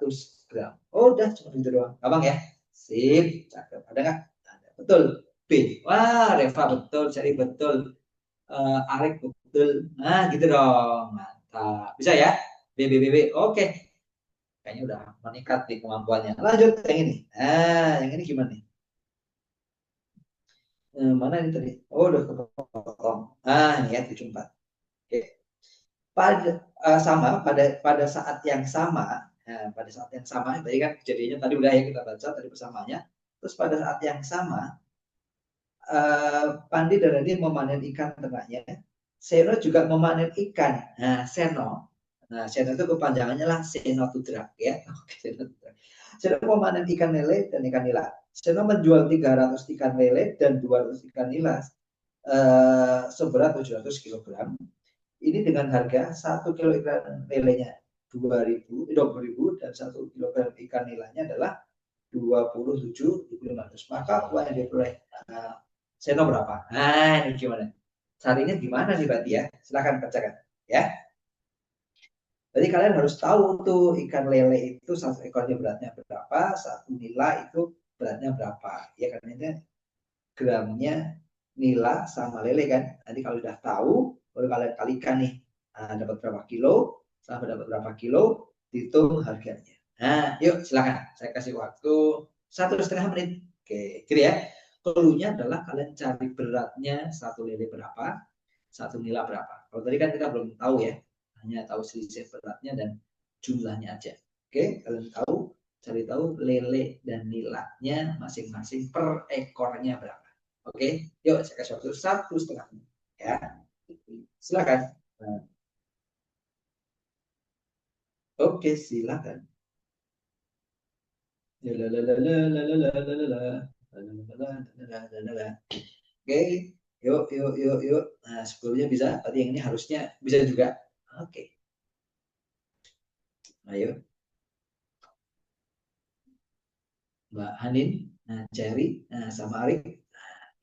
gram. Oh, udah cuma gitu doang. Gampang ya? Sip, cakep. Ada nggak? Ada. Betul. B. Wah, Reva betul, cari betul. Arek betul. Nah, gitu dong. Mantap. Bisa ya? B, B, B, B. Oke. Kayaknya udah meningkat nih kemampuannya. Lanjut yang ini. Nah, yang ini gimana nih? Mana ini tadi? Oh, udah kepotong. Ah, ini ya 74. Oke. Pada saat yang sama, nah, pada saat yang sama tadi kan kejadiannya tadi udah ya kita baca tadi persamaannya. Terus pada saat yang sama, Pandi dan Radi memanen ikan ternaknya. Seno juga memanen ikan. Nah, Seno itu kepanjangannya lah Seno Tudra ya. Oke, Seno Tudra. Seno memanen ikan lele dan ikan nila. Seno menjual 300 ikan lele dan 200 ikan nila seberat 700 kilogram. Ini dengan harga 1 kilo ikan lelenya 20.000 dan 1 kilogram ikan nilainya adalah 27.500. Maka uang yang diperoleh Seno berapa? Nah, ini gimana? Carinya gimana nih berarti ya? Silahkan bacakan ya. Jadi kalian harus tahu tuh ikan lele itu satu ekornya beratnya berapa, satu nila itu beratnya berapa. Ya karena ini gramnya nila sama lele kan. Nanti kalau udah tahu, baru kalian kalikan nih. Nah, dapat berapa kilo, sama dapat berapa kilo, hitung harganya. Nah, yuk silakan. Saya kasih waktu 1,5 menit. Oke, gitu ya. Cluenya adalah kalian cari beratnya satu lele berapa, satu nila berapa. Kalau tadi kan kita belum tahu ya, hanya tahu selisih beratnya dan jumlahnya aja. Oke, kalian tahu, cari tahu lele dan nilainya masing-masing per ekornya berapa. Oke, yuk saya kasih waktu 1,5 menit ya. Silakan. Nah, oke, silakan. Oke, yuk, yuk, yuk, yuk. Nah, sebelumnya bisa, tadi yang ini harusnya bisa juga. Oke, ayo. Mbak Hanin, nah, Cherry, nah, sama Arik.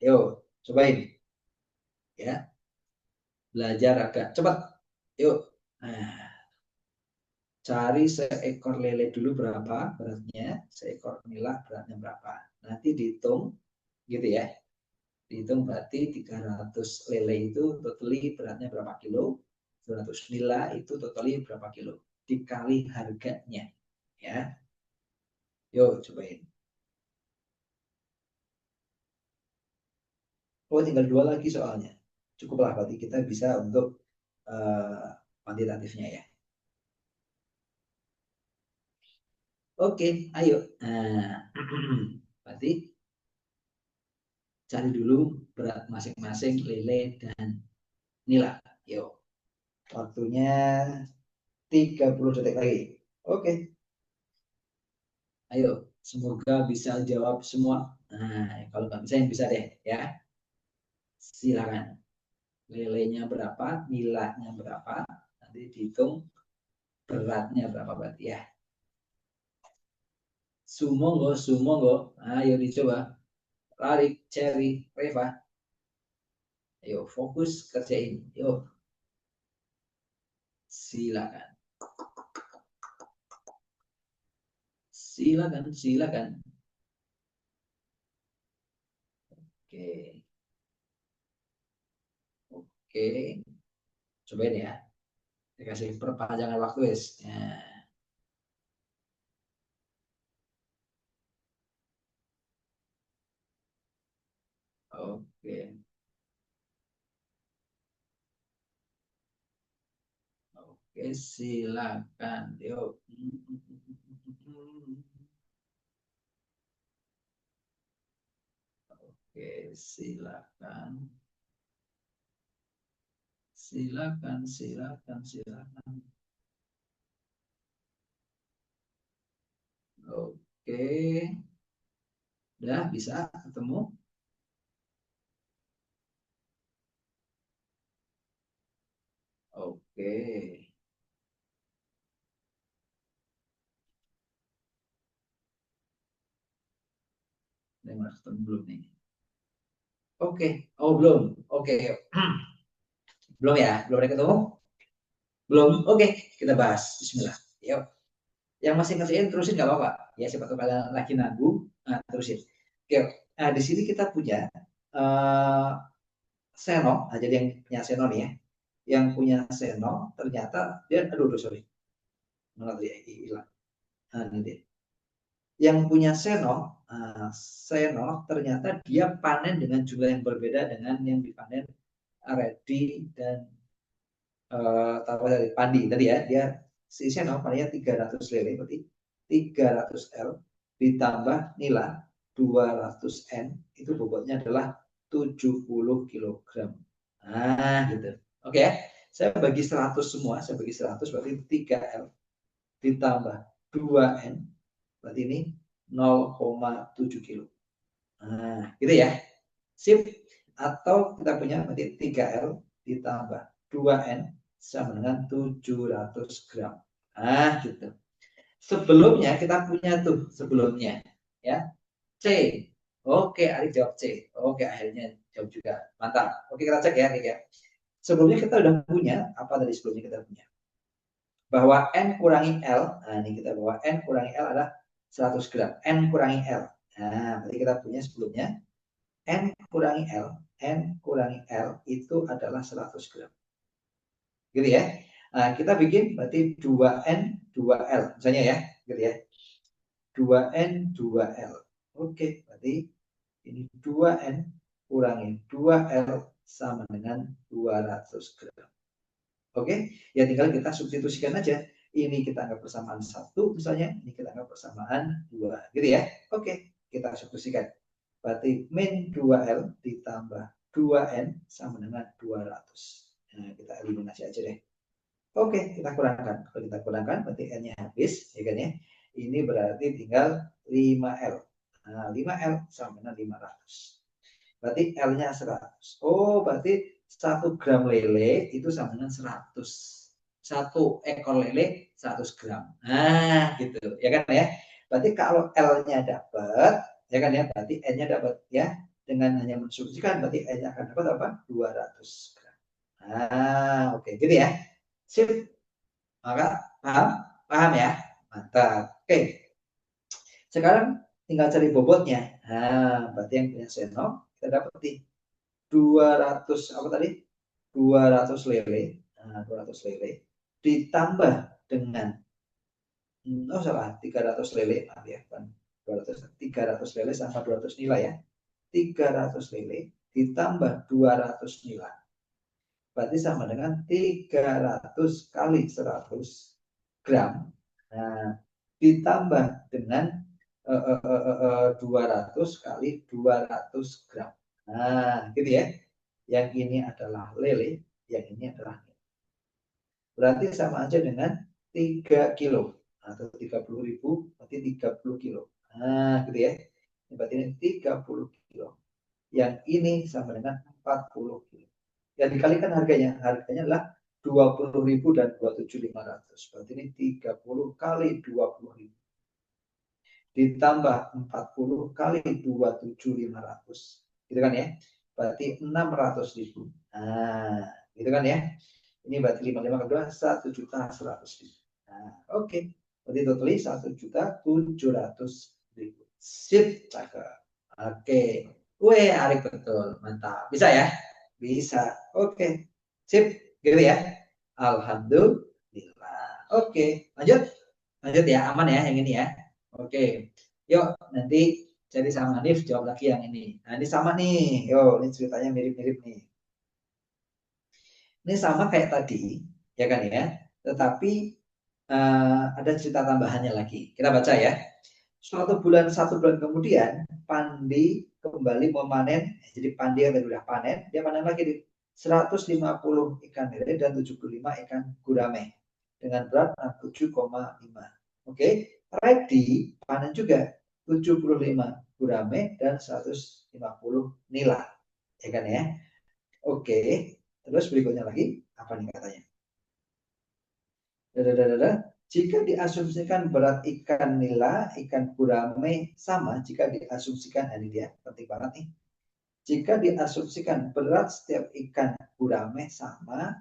Yuk, cobain ya. Belajar agak cepat. Yuk. Nah, cari seekor lele dulu berapa beratnya, seekor nila beratnya berapa. Nanti dihitung gitu ya. Dihitung berarti 300 lele itu totally beratnya berapa kilo, 200 nila itu totally berapa kilo. Dikali harganya ya. Yuk cobain. Oh, tinggal dua lagi soalnya. Cukuplah berarti kita bisa untuk kuantitatifnya ya. Oke, ayo. Nah, berarti cari dulu berat masing-masing lele dan nila. Yuk, waktunya 30 detik lagi. Oke, ayo. Semoga bisa jawab semua. Nah, kalau nggak bisa yang bisa deh ya. Silakan. Lelenya berapa, nilainya berapa, nanti dihitung beratnya berapa berarti ya. Sumongo, sumongo. Ayo dicoba. Larik, Cherry, Reva. Ayo fokus kerjain. Yuk, silakan. Silakan, silakan. Oke, oke. Cobain ya. Dikasih perpanjangan waktu guys. Nah, oke, oke, silakan. Yuk. Oke, silakan. Silakan, silakan, silakan. Oke, udah bisa ketemu. Oke, udah ketemu belum nih? Oke, oh belum. Oke, Belum ya? Belum ada ketemu? Belum? Oke, kita bahas. Bismillah. Yuk. Yang masih ngerjain terusin nggak apa-apa. Ya, siapa tahu kalian lagi nanggung, nah, terusin. Oke, nah di sini kita punya uh, seno. Nah, jadi yang punya seno nih ya. Yang punya seno ternyata dia, aduh, sorry. Mana tadi hilang. Nah, ini dia. Yang punya seno, seno ternyata dia panen dengan jumlah yang berbeda dengan yang dipanen Redi dan dari Pandi tadi ya. Dia si seno panennya 300 lele, berarti 300 L ditambah nila 200 N, itu bobotnya adalah 70 kilogram. Nah, gitu. Oke ya. Saya bagi 100 semua, saya bagi 100 berarti 3 L ditambah 2 N, berarti ini 0,7 kilo. Nah, gitu ya. Sip. Atau kita punya berarti 3L ditambah 2N sama dengan 700 gram. Nah, gitu. Sebelumnya kita punya tuh, sebelumnya. Ya. C. Oke, Arif jawab C. Oke, akhirnya jawab juga. Mantap. Oke, kita cek ya, Rik ya. Sebelumnya kita udah punya, apa tadi sebelumnya kita punya? Bahwa N kurangi L, nah ini kita bahwa N kurangi L adalah 100 gram. N kurangi L. Nah, berarti kita punya sebelumnya N kurangi L, N kurangi L itu adalah 100 gram. Gitu ya. Nah, kita bikin berarti 2N, 2L. Misalnya ya, gitu ya. 2N, 2L. Oke, berarti ini 2N kurangi 2L sama dengan 200 gram. Oke, ya tinggal kita substitusikan aja. Ini kita anggap persamaan 1 misalnya, ini kita anggap persamaan 2. Gitu ya. Oke, kita substitusikan. Berarti min 2L ditambah 2N sama dengan 200. Nah, kita eliminasi aja deh. Oke, kita kurangkan. Kalau kita kurangkan, berarti N-nya habis, ya kan ya. Ini berarti tinggal 5L. Nah, 5L sama dengan 500. Berarti L-nya 100. Oh, berarti 1 gram lele itu sama dengan 100. 1 ekor lele 100 gram. Nah, gitu. Ya kan ya. Berarti kalau L-nya dapat, ya kan ya, berarti N-nya dapat ya. Dengan hanya mensubstitusikan, berarti N-nya akan dapat apa? 200 gram. Nah, oke. Gitu ya. Sip. Maka paham? Paham ya? Mantap. Oke. Sekarang tinggal cari bobotnya. Nah, berarti yang punya seno kita dapat nih 200 apa tadi? 200 lele. Nah, 200 lele ditambah dengan oh salah 300 lele, maaf ya, kan 300 lele sama 200 nilai ya. 300 lele ditambah 200 nilai. Berarti sama dengan 300 kali 100 gram. Nah, ditambah dengan 200 kali 200 gram. Nah, gitu ya. Yang ini adalah lele, yang ini adalah nilai. Berarti sama aja dengan 3 kilo. Atau 30.000, berarti 30 kilo. Nah, gitu ya. Berarti ini 30 kilo. Yang ini sama dengan 40 kilo. Yang dikalikan harganya adalah 20.000 dan 27.500. Berarti ini 30 kali 20.000 ditambah 40 kali 27.500. Gitu kan ya. Berarti 600.000. Nah, gitu kan ya. Ini berarti 55 kedua 1.100.000. Nah, oke. Berarti totally 1.700.000. Sip, cakep. Oke. Weh, Arif betul. Mantap. Bisa ya? Bisa. Oke. Sip, gitu ya. Alhamdulillah. Oke, lanjut. Lanjut ya, aman ya yang ini ya. Oke. Yuk, nanti jadi sama Hanif jawab lagi yang ini. Nah, ini sama nih. Yuk, ini ceritanya mirip-mirip nih. Ini sama kayak tadi, ya kan ya. Tetapi ada cerita tambahannya lagi. Kita baca ya. Satu bulan kemudian, Pandi kembali memanen. Jadi Pandi yang tadi udah panen, dia panen lagi di 150 ikan lele dan 75 ikan gurame dengan berat 67,5. Oke, Ready panen juga 75 gurame dan 150 nila, ya kan ya. Oke, terus berikutnya lagi apa nih katanya? Jika diasumsikan berat ikan nila, ikan gurame sama, jika diasumsikan, ini dia penting banget nih. jika diasumsikan berat setiap ikan gurame sama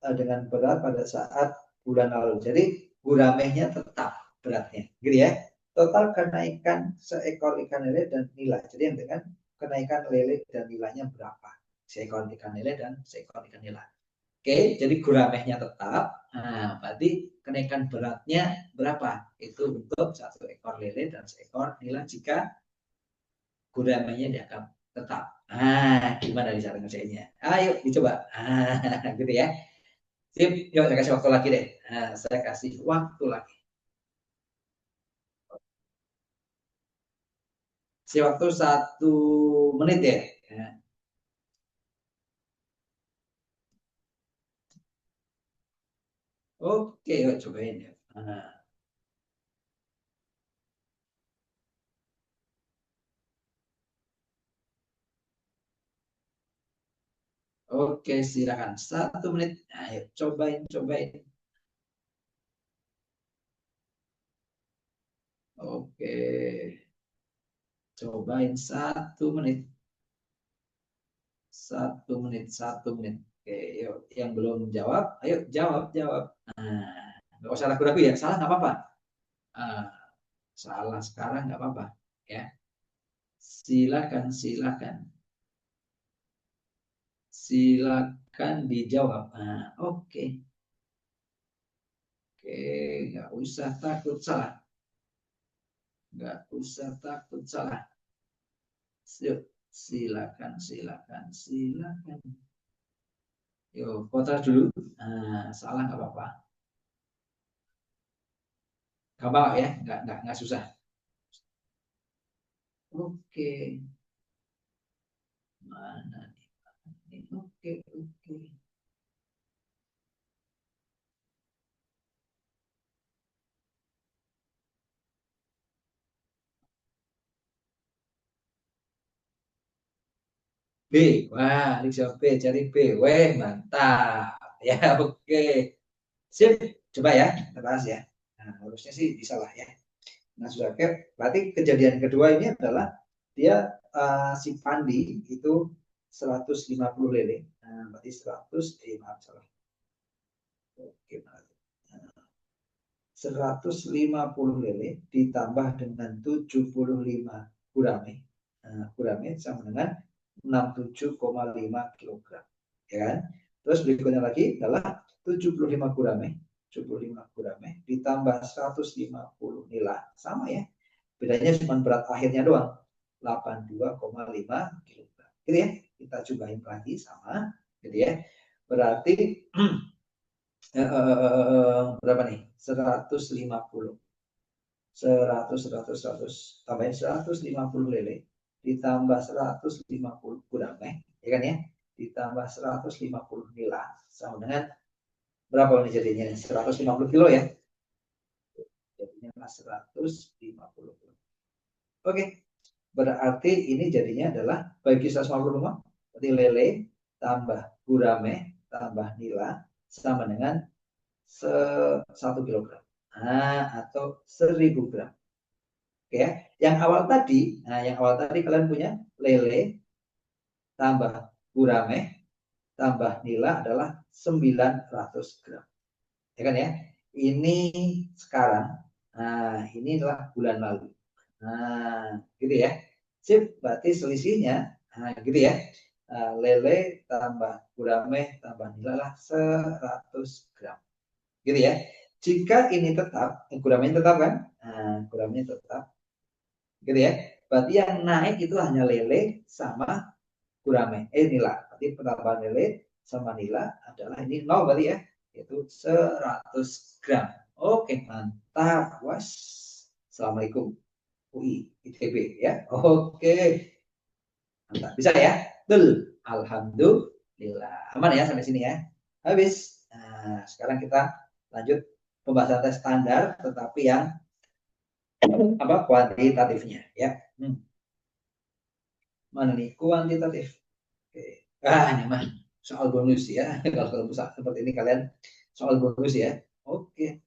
dengan berat pada saat bulan lalu. Jadi guramehnya tetap beratnya, gitu ya. Total kenaikan seekor ikan lele dan nila. Jadi yang dengan kenaikan lele dan nilainya berapa? Seekor ikan lele dan seekor ikan nila. Oke, jadi guramehnya tetap. Nah, berarti kenaikan beratnya berapa? Itu untuk satu ekor lele dan seekor nila jika guramehnya dianggap tetap. Nah, gimana di cara ngerjainnya? Ayo dicoba. Gitu ya. Sip, yuk saya kasih waktu lagi deh. Nah, saya kasih waktu lagi. Si waktu 1 menit ya. Ya. Oke, yuk cobain ya. Nah, oke, silakan 1 menit. Ayo cobain, cobain. Oke, cobain 1 menit. 1 menit, 1 menit. Oke, yuk. Yang belum jawab, ayo jawab, jawab. Nah, nggak usah ragu-ragu ya. Salah nggak apa-apa. Ah, salah sekarang nggak apa-apa. Ya, silakan, silakan. Silakan dijawab. Nah, oke. Oke, nggak usah takut salah. Nggak usah takut salah. Yuk, silakan, silakan, silakan. Yuk, foto dulu. Nah, salah nggak apa-apa. Gampang ya, nggak susah. Oke, mana nih? Oke, oke. B, wah, dijawab B, cari B. Weh, mantap. Ya, oke. Sip, coba ya, kita bahas ya. Nah, harusnya sih bisa lah ya. Nah, sudah oke. Berarti kejadian kedua ini adalah dia si Pandi itu 150 lele. Nah, berarti 100, maaf salah. Oke, 150 lele ditambah dengan 75 gurame. Nah, gurame sama dengan 67,5 kilogram. Ya kan? Terus berikutnya lagi adalah 75 gurame. 75 gurame ditambah 150 nila. Sama ya. Bedanya cuma berat akhirnya doang. 82,5 kilogram. Gitu ya. Kita cobain lagi sama. Gitu ya. Berarti berapa nih? 150. 100 tambahin 150 lele ditambah 150 gurame, ya kan ya, ditambah 150 nila sama dengan berapa ini jadinya? 150 kilo ya, jadinya 150 kilo. Oke, berarti ini jadinya adalah bagi 150 rumah, berarti lele tambah gurame tambah nila sama dengan 1 kilogram, atau 1000 gram. Oke ya. Yang awal tadi kalian punya lele tambah gurame tambah nila adalah 900 gram. Ya kan ya? Ini sekarang. Nah, ini adalah bulan lalu. Nah, gitu ya. Sip, berarti selisihnya gitu ya. Lele tambah gurame tambah nila lah 100 gram. Gitu ya. Jika ini tetap, guramenya tetap kan? Nah, guramenya tetap gitu ya. Berarti yang naik itu hanya lele sama gurame. Nila. Berarti penambahan lele sama nila adalah ini 0 berarti ya. Yaitu 100 gram. Oke, mantap. Was. Assalamualaikum. UI, ITB ya. Oke. Mantap. Bisa ya? Betul. Alhamdulillah. Aman ya sampai sini ya. Habis. Nah, sekarang kita lanjut pembahasan tes standar tetapi yang kuantitatifnya ya. Mana nih kuantitatif. Oke. Ini mah soal bonus ya. Kalau seperti ini kalian soal bonus ya. Oke.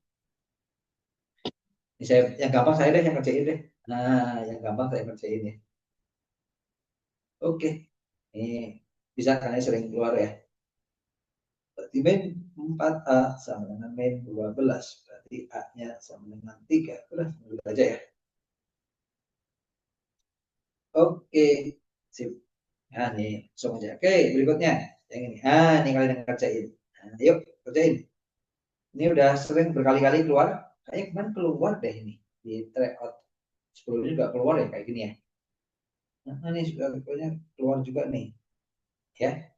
Ini saya yang gampang saya deh yang kerjain deh. Nah, yang gampang saya kerjain ya. Oke. Ini bisa kalian sering keluar ya. Berarti min 4A sama dengan min 12. Berarti A-nya sama dengan 3. Udah, begitu aja ya. Oke, sip. Nah, nih, langsung aja. Oke, berikutnya. Yang ini. Ah, ini kalian yang kerjain. Nah, yuk, kerjain. Ini udah sering berkali-kali keluar. Kayaknya kemarin keluar deh ini. Di tryout. Sebelumnya juga keluar ya, kayak gini ya. Nah, ini sudah keluar juga nih. Ya.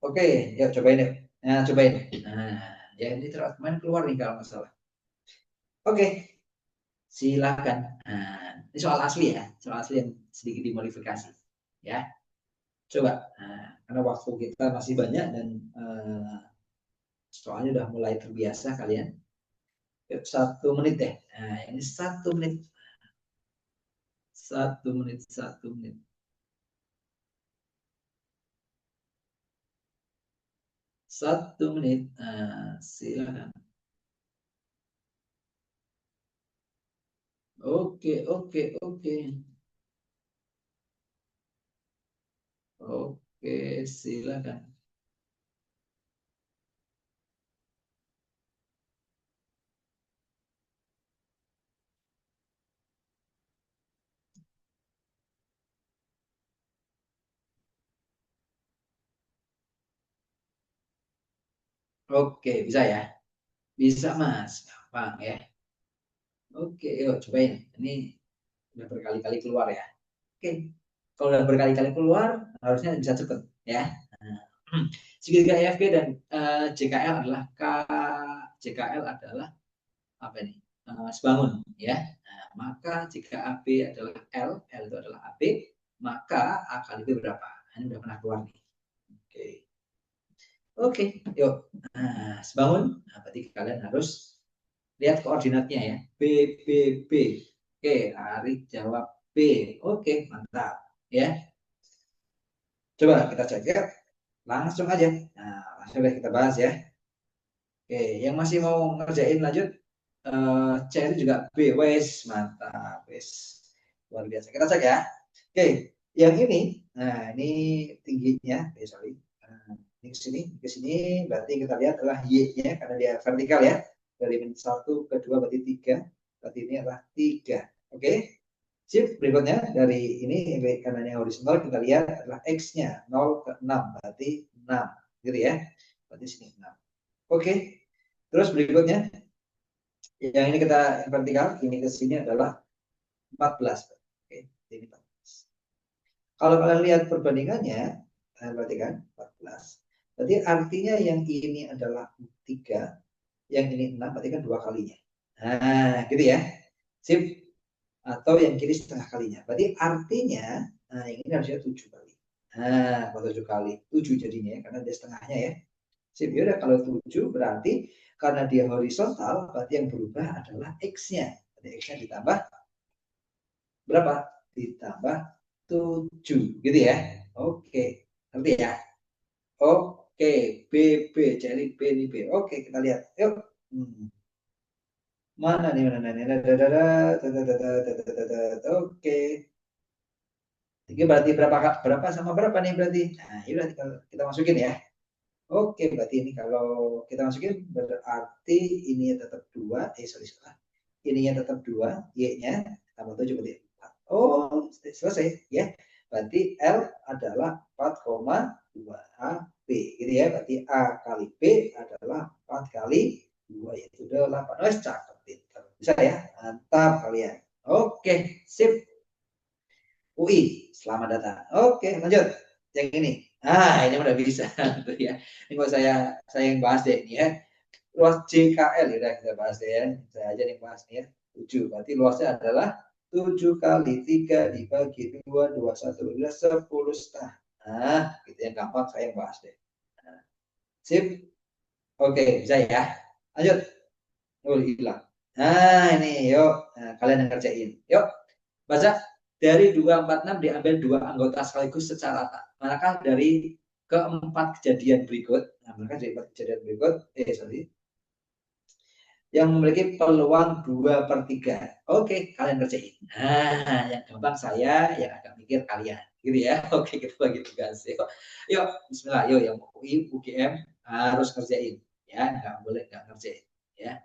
Oke, yuk cobain yuk. Nah, cobain. Nah, ya ini tryout kemarin keluar nih kalau nggak salah. Oke, silakan. Nah, ini soal asli ya. Soal asli yang sedikit dimodifikasi. Ya. Coba. Nah, karena waktu kita masih banyak dan soalnya udah mulai terbiasa kalian. Yuk, 1 menit deh. Nah, ini 1 menit. 1 menit, 1 menit. 1 menit. Nah, silakan. Oke, oke, oke. Oke, silakan. Oke, bisa ya? Bisa, Mas. Gampang ya. Oke, yuk cobain. Ini udah berkali-kali keluar ya. Oke. Kalau udah berkali-kali keluar, harusnya bisa cepet ya. Nah, segitiga EFG dan JKL adalah JKL adalah apa ini? Sebangun ya. Nah, maka jika AB adalah L itu adalah AB, maka A kali B berapa? Nah, ini udah pernah keluar nih. Oke. Oke, yuk. Nah, sebangun. Nah, berarti kalian harus lihat koordinatnya ya. B, B, B. Oke, Arik jawab B. Oke, mantap. Ya, coba kita cek ya. Langsung aja. Nah, langsung deh kita bahas ya. Oke, yang masih mau ngerjain lanjut, C itu juga B, wes, mantap, wes. Luar biasa. Kita cek ya. Oke, yang ini, nah ini tingginya, sorry. Ini ke sini, berarti kita lihat adalah Y-nya, karena dia vertikal ya. Dari min 1 ke 2 berarti 3. Berarti ini adalah 3. Oke, sip. Berikutnya dari ini, karena ini horizontal, kita lihat adalah X-nya, 0 ke 6, berarti 6. Gitu ya. Berarti sini 6. Oke, terus berikutnya yang ini kita vertikal, ini ke sini adalah 14. Oke, ini 14. Kalau kalian lihat perbandingannya, berarti kan 14. Berarti artinya yang ini adalah 3, yang ini 6, berarti kan 2 kalinya. Nah, gitu ya. Sip. Atau yang kiri setengah kalinya. Berarti artinya, nah yang ini harusnya 7 kali. Nah, kalau 7 kali, 7 jadinya ya, karena dia setengahnya ya. Sip, yaudah kalau 7 berarti karena dia horizontal, berarti yang berubah adalah X-nya. Berarti X-nya ditambah berapa? Ditambah 7, gitu ya. Oke, ngerti ya? Oke, B, B, jadi B ini B. Oke, kita lihat. Yuk. Mana nih, mana nih? Oke. Ini berarti berapa sama berapa nih berarti? Nah, ini berarti kalau kita masukin ya. Oke, berarti ini kalau kita masukin berarti ini tetap 2, sorry salah. Ininya tetap 2, Y-nya tambah 7 berarti 4. Oh, selesai ya. Berarti L adalah 4,2 AB gitu ya. Berarti A kali B adalah 4 kali 2 yaitu 8. Oh, cakep pinter. Bisa ya? Mantap kalian. Oke, sip. UI, selamat datang. Oke, lanjut. Yang ini. Ah, ini udah bisa tuh ya. Ini mau saya yang bahas deh ini ya. Luas JKL ya, kita bahas deh ya. Saya aja nih bahas nih ya. 7. Berarti luasnya adalah 7 kali 3 dibagi 2, 21, 10 setengah. Nah, gitu yang gampang saya yang bahas deh. Nah, sip. Oke, bisa ya. Lanjut. Oh, hilang. Nah, ini yuk. Nah, kalian yang kerjain. Yuk, baca. Dari 246 diambil 2 anggota sekaligus secara rata. Manakah dari keempat kejadian berikut? Nah, manakah dari 4 kejadian berikut? Sorry. yang memiliki peluang 2/3. Oke, kalian kerjain. Nah, yang gampang saya, yang agak mikir kalian. Gitu ya. Oke, kita bagi tugas. Yuk, bismillah. Yuk, yang UI, UGM harus kerjain. Ya, nggak boleh nggak ngerjain. Ya,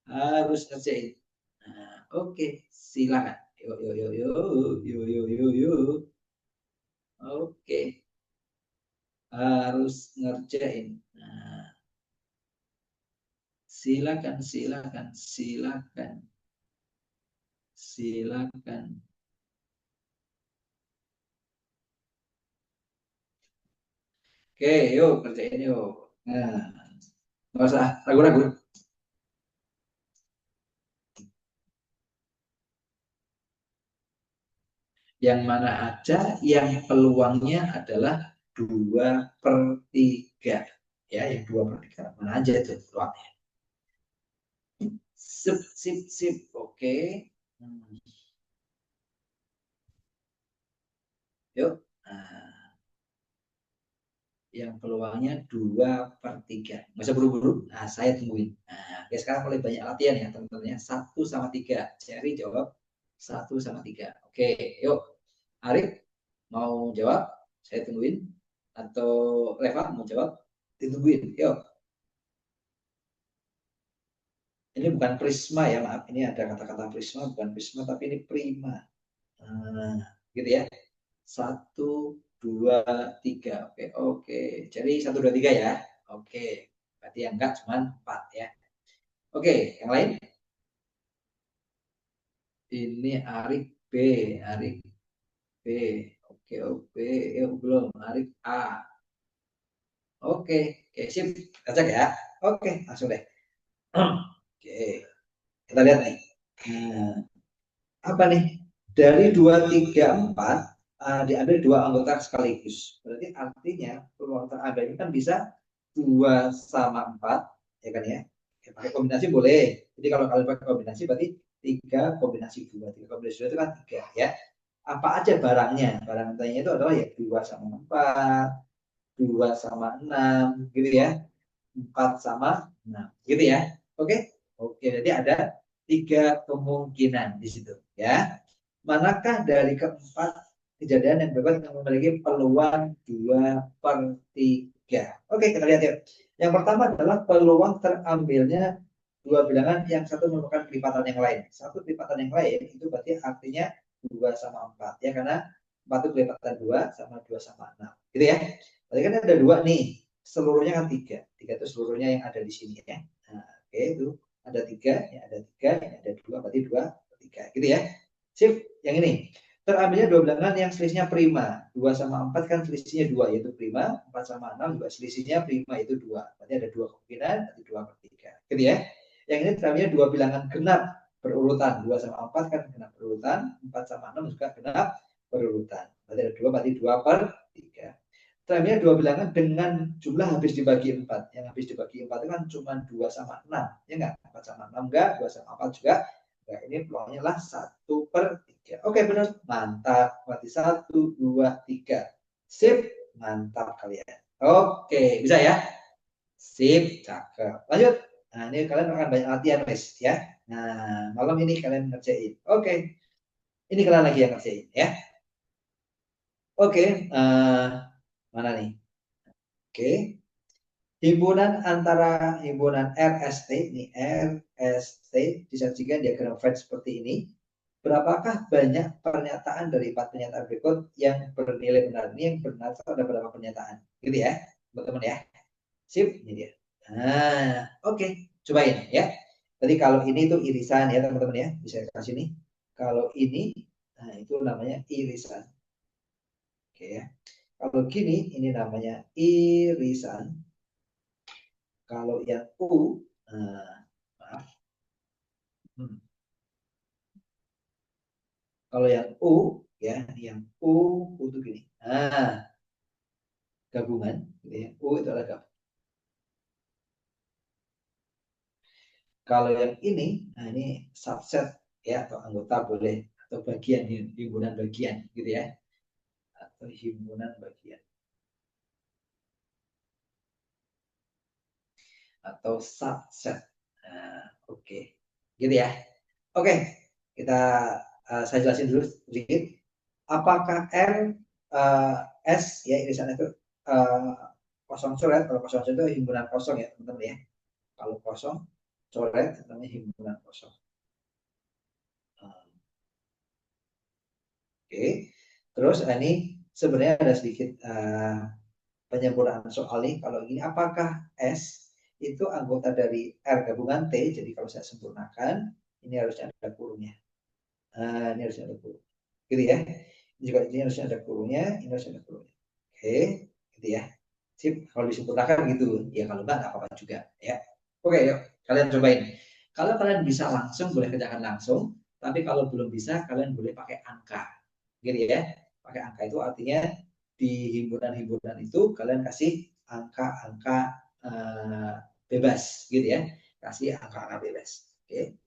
harus ngerjain. Nah, oke, silakan. Yuk, yuk, yuk, yuk, yuk, yuk, yuk, yuk. Oke, harus ngerjain. Nah, silakan, silakan, silakan, silakan. Oke, yuk kerjain yuk. Nah, nggak usah ragu-ragu. Yang mana aja yang peluangnya adalah 2/3. Ya, yang 2/3. Mana aja itu peluangnya. Sip, sip, sip. Oke. Hmm, yuk. Nah, yang peluangnya 2/3. Nggak usah buru-buru. Nah, saya tungguin. Nah, oke, sekarang mulai banyak latihan ya teman-teman ya. 1/3. Cari jawab 1/3. Oke, yuk. Arif mau jawab? Saya tungguin. Atau Reva mau jawab? Ditungguin. Yuk. Ini bukan prisma ya, maaf. Ini ada kata-kata prisma, bukan prisma, tapi ini prima. Nah, gitu ya. 1, 2, 3. Oke, oke. Jadi 1, 2, 3 ya. Oke. Berarti yang enggak cuma 4 ya. Oke, yang lain? Ini Arik B. Arik B. Oke, oke. Belum. Arik A. Oke, oke, sip. Kita cek ya. Oke, langsung deh. Oke, kita lihat nih. Nah, apa nih? Dari 2, 3, 4 diambil dua anggota sekaligus. Berarti artinya peluang terambil ini kan bisa 2/4, ya kan ya? Ya, pakai kombinasi boleh. Jadi kalau kalian pakai kombinasi berarti 3 kombinasi 2. 3 kombinasi 2 itu kan 3 ya. Apa aja barangnya? Barangnya itu adalah ya 2/4, 2/6, gitu ya. 4/6, gitu ya. Oke, oke. Jadi ada 3 kemungkinan di situ ya. Manakah dari keempat kejadian yang berikut yang memiliki peluang 2/3? Oke, kita lihat ya. Yang pertama adalah peluang terambilnya dua bilangan yang satu merupakan kelipatan yang lain. Satu kelipatan yang lain itu berarti artinya 2/4 ya, karena 4 itu kelipatan 2 sama 2/6. Gitu ya. Berarti kan ada dua nih. Seluruhnya kan 3. 3 itu seluruhnya yang ada di sini ya. Nah, oke, itu ada 3, ya ada 3, ya ada 2, berarti 2/3. Gitu ya. Sip, yang ini. Terambilnya dua bilangan yang selisihnya prima. 2/4 kan selisihnya 2, yaitu prima. 4/6 juga selisihnya prima, itu 2. Berarti ada 2 kemungkinan, berarti 2/3. Gitu ya. Yang ini terambilnya dua bilangan genap berurutan. 2/4 kan genap berurutan. 4/6 juga genap berurutan. Berarti ada 2, berarti 2/3. Terambilnya dua bilangan dengan jumlah habis dibagi 4. Yang habis dibagi 4 itu kan cuma 2/6. Ya enggak? 4/6 enggak, 2/4 juga. Nah, ini peluangnya lah 1/3. Oke, benar. Mantap. Berarti 1, 2, 3. Sip. Mantap kalian. Oke, bisa ya? Sip. Cakep. Lanjut. Nah, ini kalian akan banyak latihan, guys. Ya. Nah, malam ini kalian ngerjain. Oke. Ini kalian lagi yang ngerjain. Ya. Oke. Mana nih? Oke. Himpunan antara himpunan RST, ini RST, disajikan diagram Venn seperti ini. Berapakah banyak pernyataan dari 4 pernyataan berikut yang bernilai benar? Ini yang benar ada berapa pernyataan? Gitu ya, teman-teman ya. Sip, ini dia. Nah, oke, cobain ya. Tadi kalau ini tuh irisan ya teman-teman ya, bisa kasih nih. Kalau ini, nah itu namanya irisan. Oke ya. Kalau gini, ini namanya irisan. Kalau yang maaf. Hmm. Kalau yang ya, yang U itu gini. Nah, gabungan, gitu ya. U itu adalah gabungan. Kalau yang ini, nah ini subset ya, atau anggota boleh, atau bagian, himpunan bagian, gitu ya, atau himpunan bagian, atau subset. Nah, Oke, gitu ya. Oke, kita saya jelasin dulu sedikit. Apakah R S ya irisan itu kosong coret? Kalau kosong coret itu himpunan kosong ya teman-teman ya. Kalau kosong coret namanya himpunan kosong. Oke, terus ini sebenarnya ada sedikit penyempurnaan soal nih. Kalau ini apakah S itu anggota dari R gabungan T? Jadi kalau saya sempurnakan, ini harusnya ada kurungnya. Ini harusnya ada kurung. Gitu ya. Ini juga ini harusnya ada kurungnya, ini harusnya ada kurungnya. Oke, gitu ya. Sip, kalau disempurnakan gitu. Ya kalau enggak apa-apa juga ya. Oke, yuk kalian cobain. Kalau kalian bisa langsung boleh kerjakan langsung, tapi kalau belum bisa kalian boleh pakai angka. Gitu ya. Pakai angka itu artinya di himpunan-himpunan itu kalian kasih angka-angka bebas gitu ya. Kasih angka-angka bebas. Oke.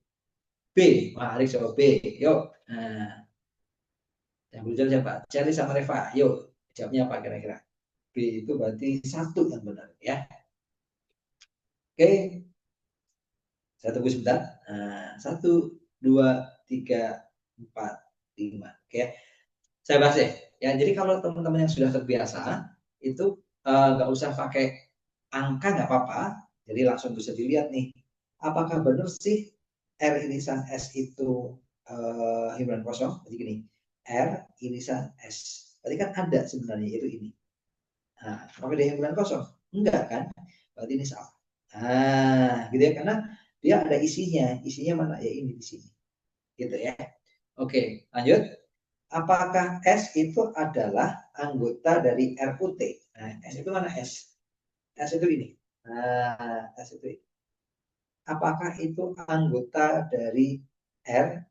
B, mari coba B. Yuk. Nah, yang belum jawab siapa? Cherry sama Reva. Yuk, jawabnya apa kira-kira? B itu berarti satu yang benar ya. Oke, saya tunggu sebentar. Nah, 1, 2, 3, 4, 5. Oke, saya bahas ya. Ya, jadi kalau teman-teman yang sudah terbiasa itu nggak usah pakai angka nggak apa-apa. Jadi langsung bisa dilihat nih. Apakah benar sih R irisan S itu himpunan kosong? Jadi gini, R irisan S. Tadi kan ada sebenarnya itu ini. Nah, apakah dia himpunan kosong? Enggak kan? Berarti ini salah. Nah, gitu ya. Karena dia ada isinya. Isinya mana? Ya ini di sini. Gitu ya. Oke, lanjut. Apakah S itu adalah anggota dari RUT? Nah, S itu mana S? S itu ini. Nah, S itu ini. Apakah itu anggota dari R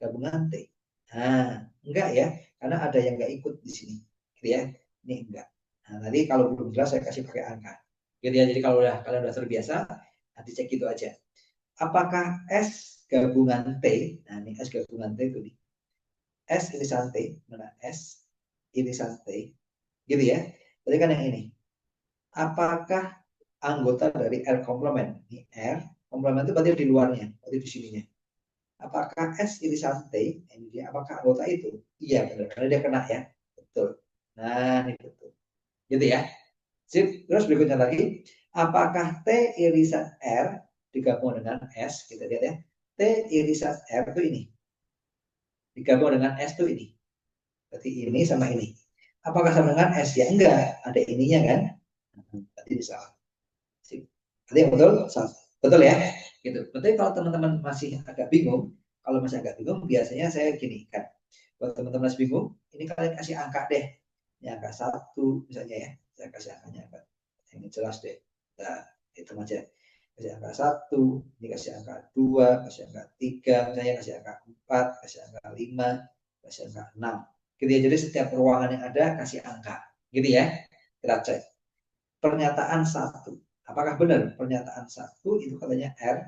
gabungan T? Nah, enggak ya, karena ada yang enggak ikut di sini. Gitu ya. Ini enggak. Nah, tadi kalau belum jelas saya kasih pakai angka. Gitu ya. Jadi kalau kalian udah terbiasa, nanti cek gitu aja. Apakah S gabungan T? Nah, ini S gabungan T itu nih. S irisan T, mana S irisan T, gitu ya. Tadi kan yang ini. Apakah anggota dari R komplement? Ini R komplement itu berarti di luarnya, berarti di sininya. Apakah S irisan T? Ini dia. Apakah anggota itu? Iya benar, karena dia kena ya. Betul. Nah, ini betul. Gitu ya. Sip. Terus berikutnya lagi, apakah T irisan R digabung dengan S? Kita lihat ya. T irisan R itu ini. Digabung dengan S itu ini. Berarti ini sama ini. Apakah sama dengan S? Ya enggak. Ada ininya kan? Berarti ini salah. Sip. Berarti yang betul? Salah. Betul ya? Gitu. Berarti kalau teman-teman masih agak bingung, kalau masih agak bingung, biasanya saya gini kan. Buat teman-teman masih bingung, ini kalian kasih angka deh. Ini angka 1 misalnya ya. Saya kasih angkanya angka. Ini jelas deh. Nah, itu aja. Kasih angka 1, ini kasih angka 2, kasih angka 3, misalnya kasih angka 4, kasih angka 5, kasih angka 6. Gitu ya. Jadi setiap ruangan yang ada kasih angka. Gitu ya. Kita cek. Pernyataan 1. Apakah benar pernyataan 1 itu katanya R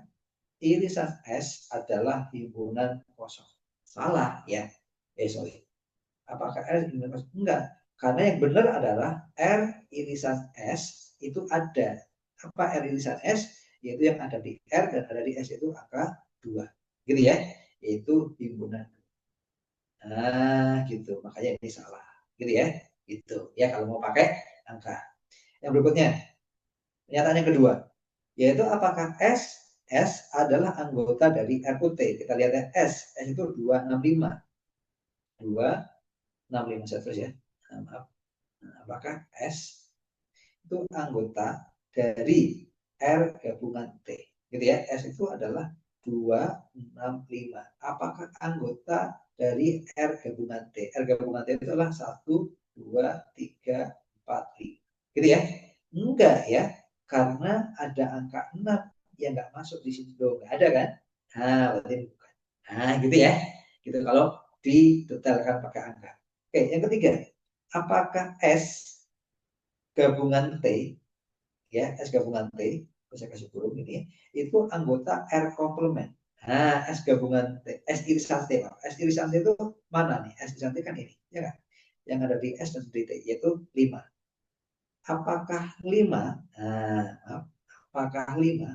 irisan S adalah himpunan kosong? Salah ya. Sorry. Apakah R irisan kosong? Enggak. Karena yang benar adalah R irisan S itu ada. Apa R irisan S? Yaitu yang ada di R dan ada di S itu angka 2. Gitu ya. Yaitu himpunan. Nah, gitu. Makanya ini salah. Gitu ya. Gitu. Ya kalau mau pakai angka. Yang berikutnya, pernyataan yang kedua, yaitu apakah S adalah anggota dari RUT. Kita lihat ya, S itu 265. 265 saya terus ya. Nah, maaf. Nah, apakah S itu anggota dari R gabungan T? Gitu ya. S itu adalah 265. Apakah anggota dari R gabungan T? R gabungan T itu adalah 1, 2, 3, 4, 5. Gitu ya. Enggak ya. Karena ada angka 6 yang nggak masuk di situ dong. Nggak ada kan? Nah, berarti bukan. Nah, gitu ya. Gitu kalau didetailkan pakai angka. Oke, yang ketiga. Apakah S gabungan T, ya, S gabungan T, saya kasih kurung ini, itu anggota R komplement. Nah, S gabungan T, S irisan T, S irisan T itu mana nih? S irisan T kan ini, ya kan? Yang ada di S dan di T, yaitu 5. Apakah 5? Nah, apakah 5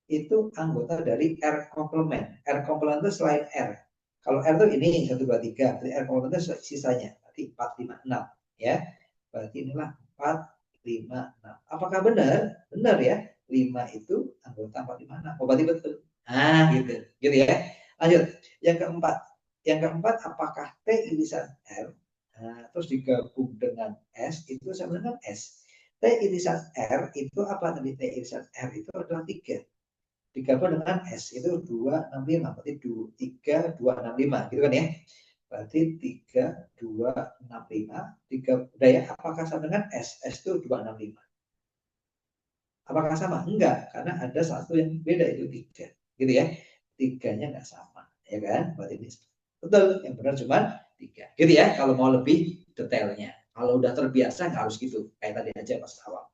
itu anggota dari R komplement. R komplement itu selain R. Kalau R itu ini 1, 2, 3. Berarti R komplement itu sisanya. Berarti 4, 5, 6. Ya. Berarti inilah 4, 5, 6. Apakah benar? Benar ya. 5 itu anggota 4, 5, 6. Oh, berarti betul. Nah, gitu. Gitu ya. Lanjut. Yang keempat. Yang keempat, apakah T irisan R? Nah, terus digabung dengan S, itu sama dengan S. T irisan R itu apa tadi? T irisan R itu adalah 3. Digabung dengan S itu 265. Berarti 3, 265. Gitu kan ya. Berarti 3, 265. 3, udah ya. Apakah sama dengan S? S itu 265. Apakah sama? Enggak. Karena ada satu yang beda, itu 3. Gitu ya. 3-nya enggak sama. Ya kan? Berarti ini betul. Yang benar cuma 3. Gitu ya. Kalau mau lebih detailnya. Kalau udah terbiasa nggak harus gitu. Kayak tadi aja pas awal.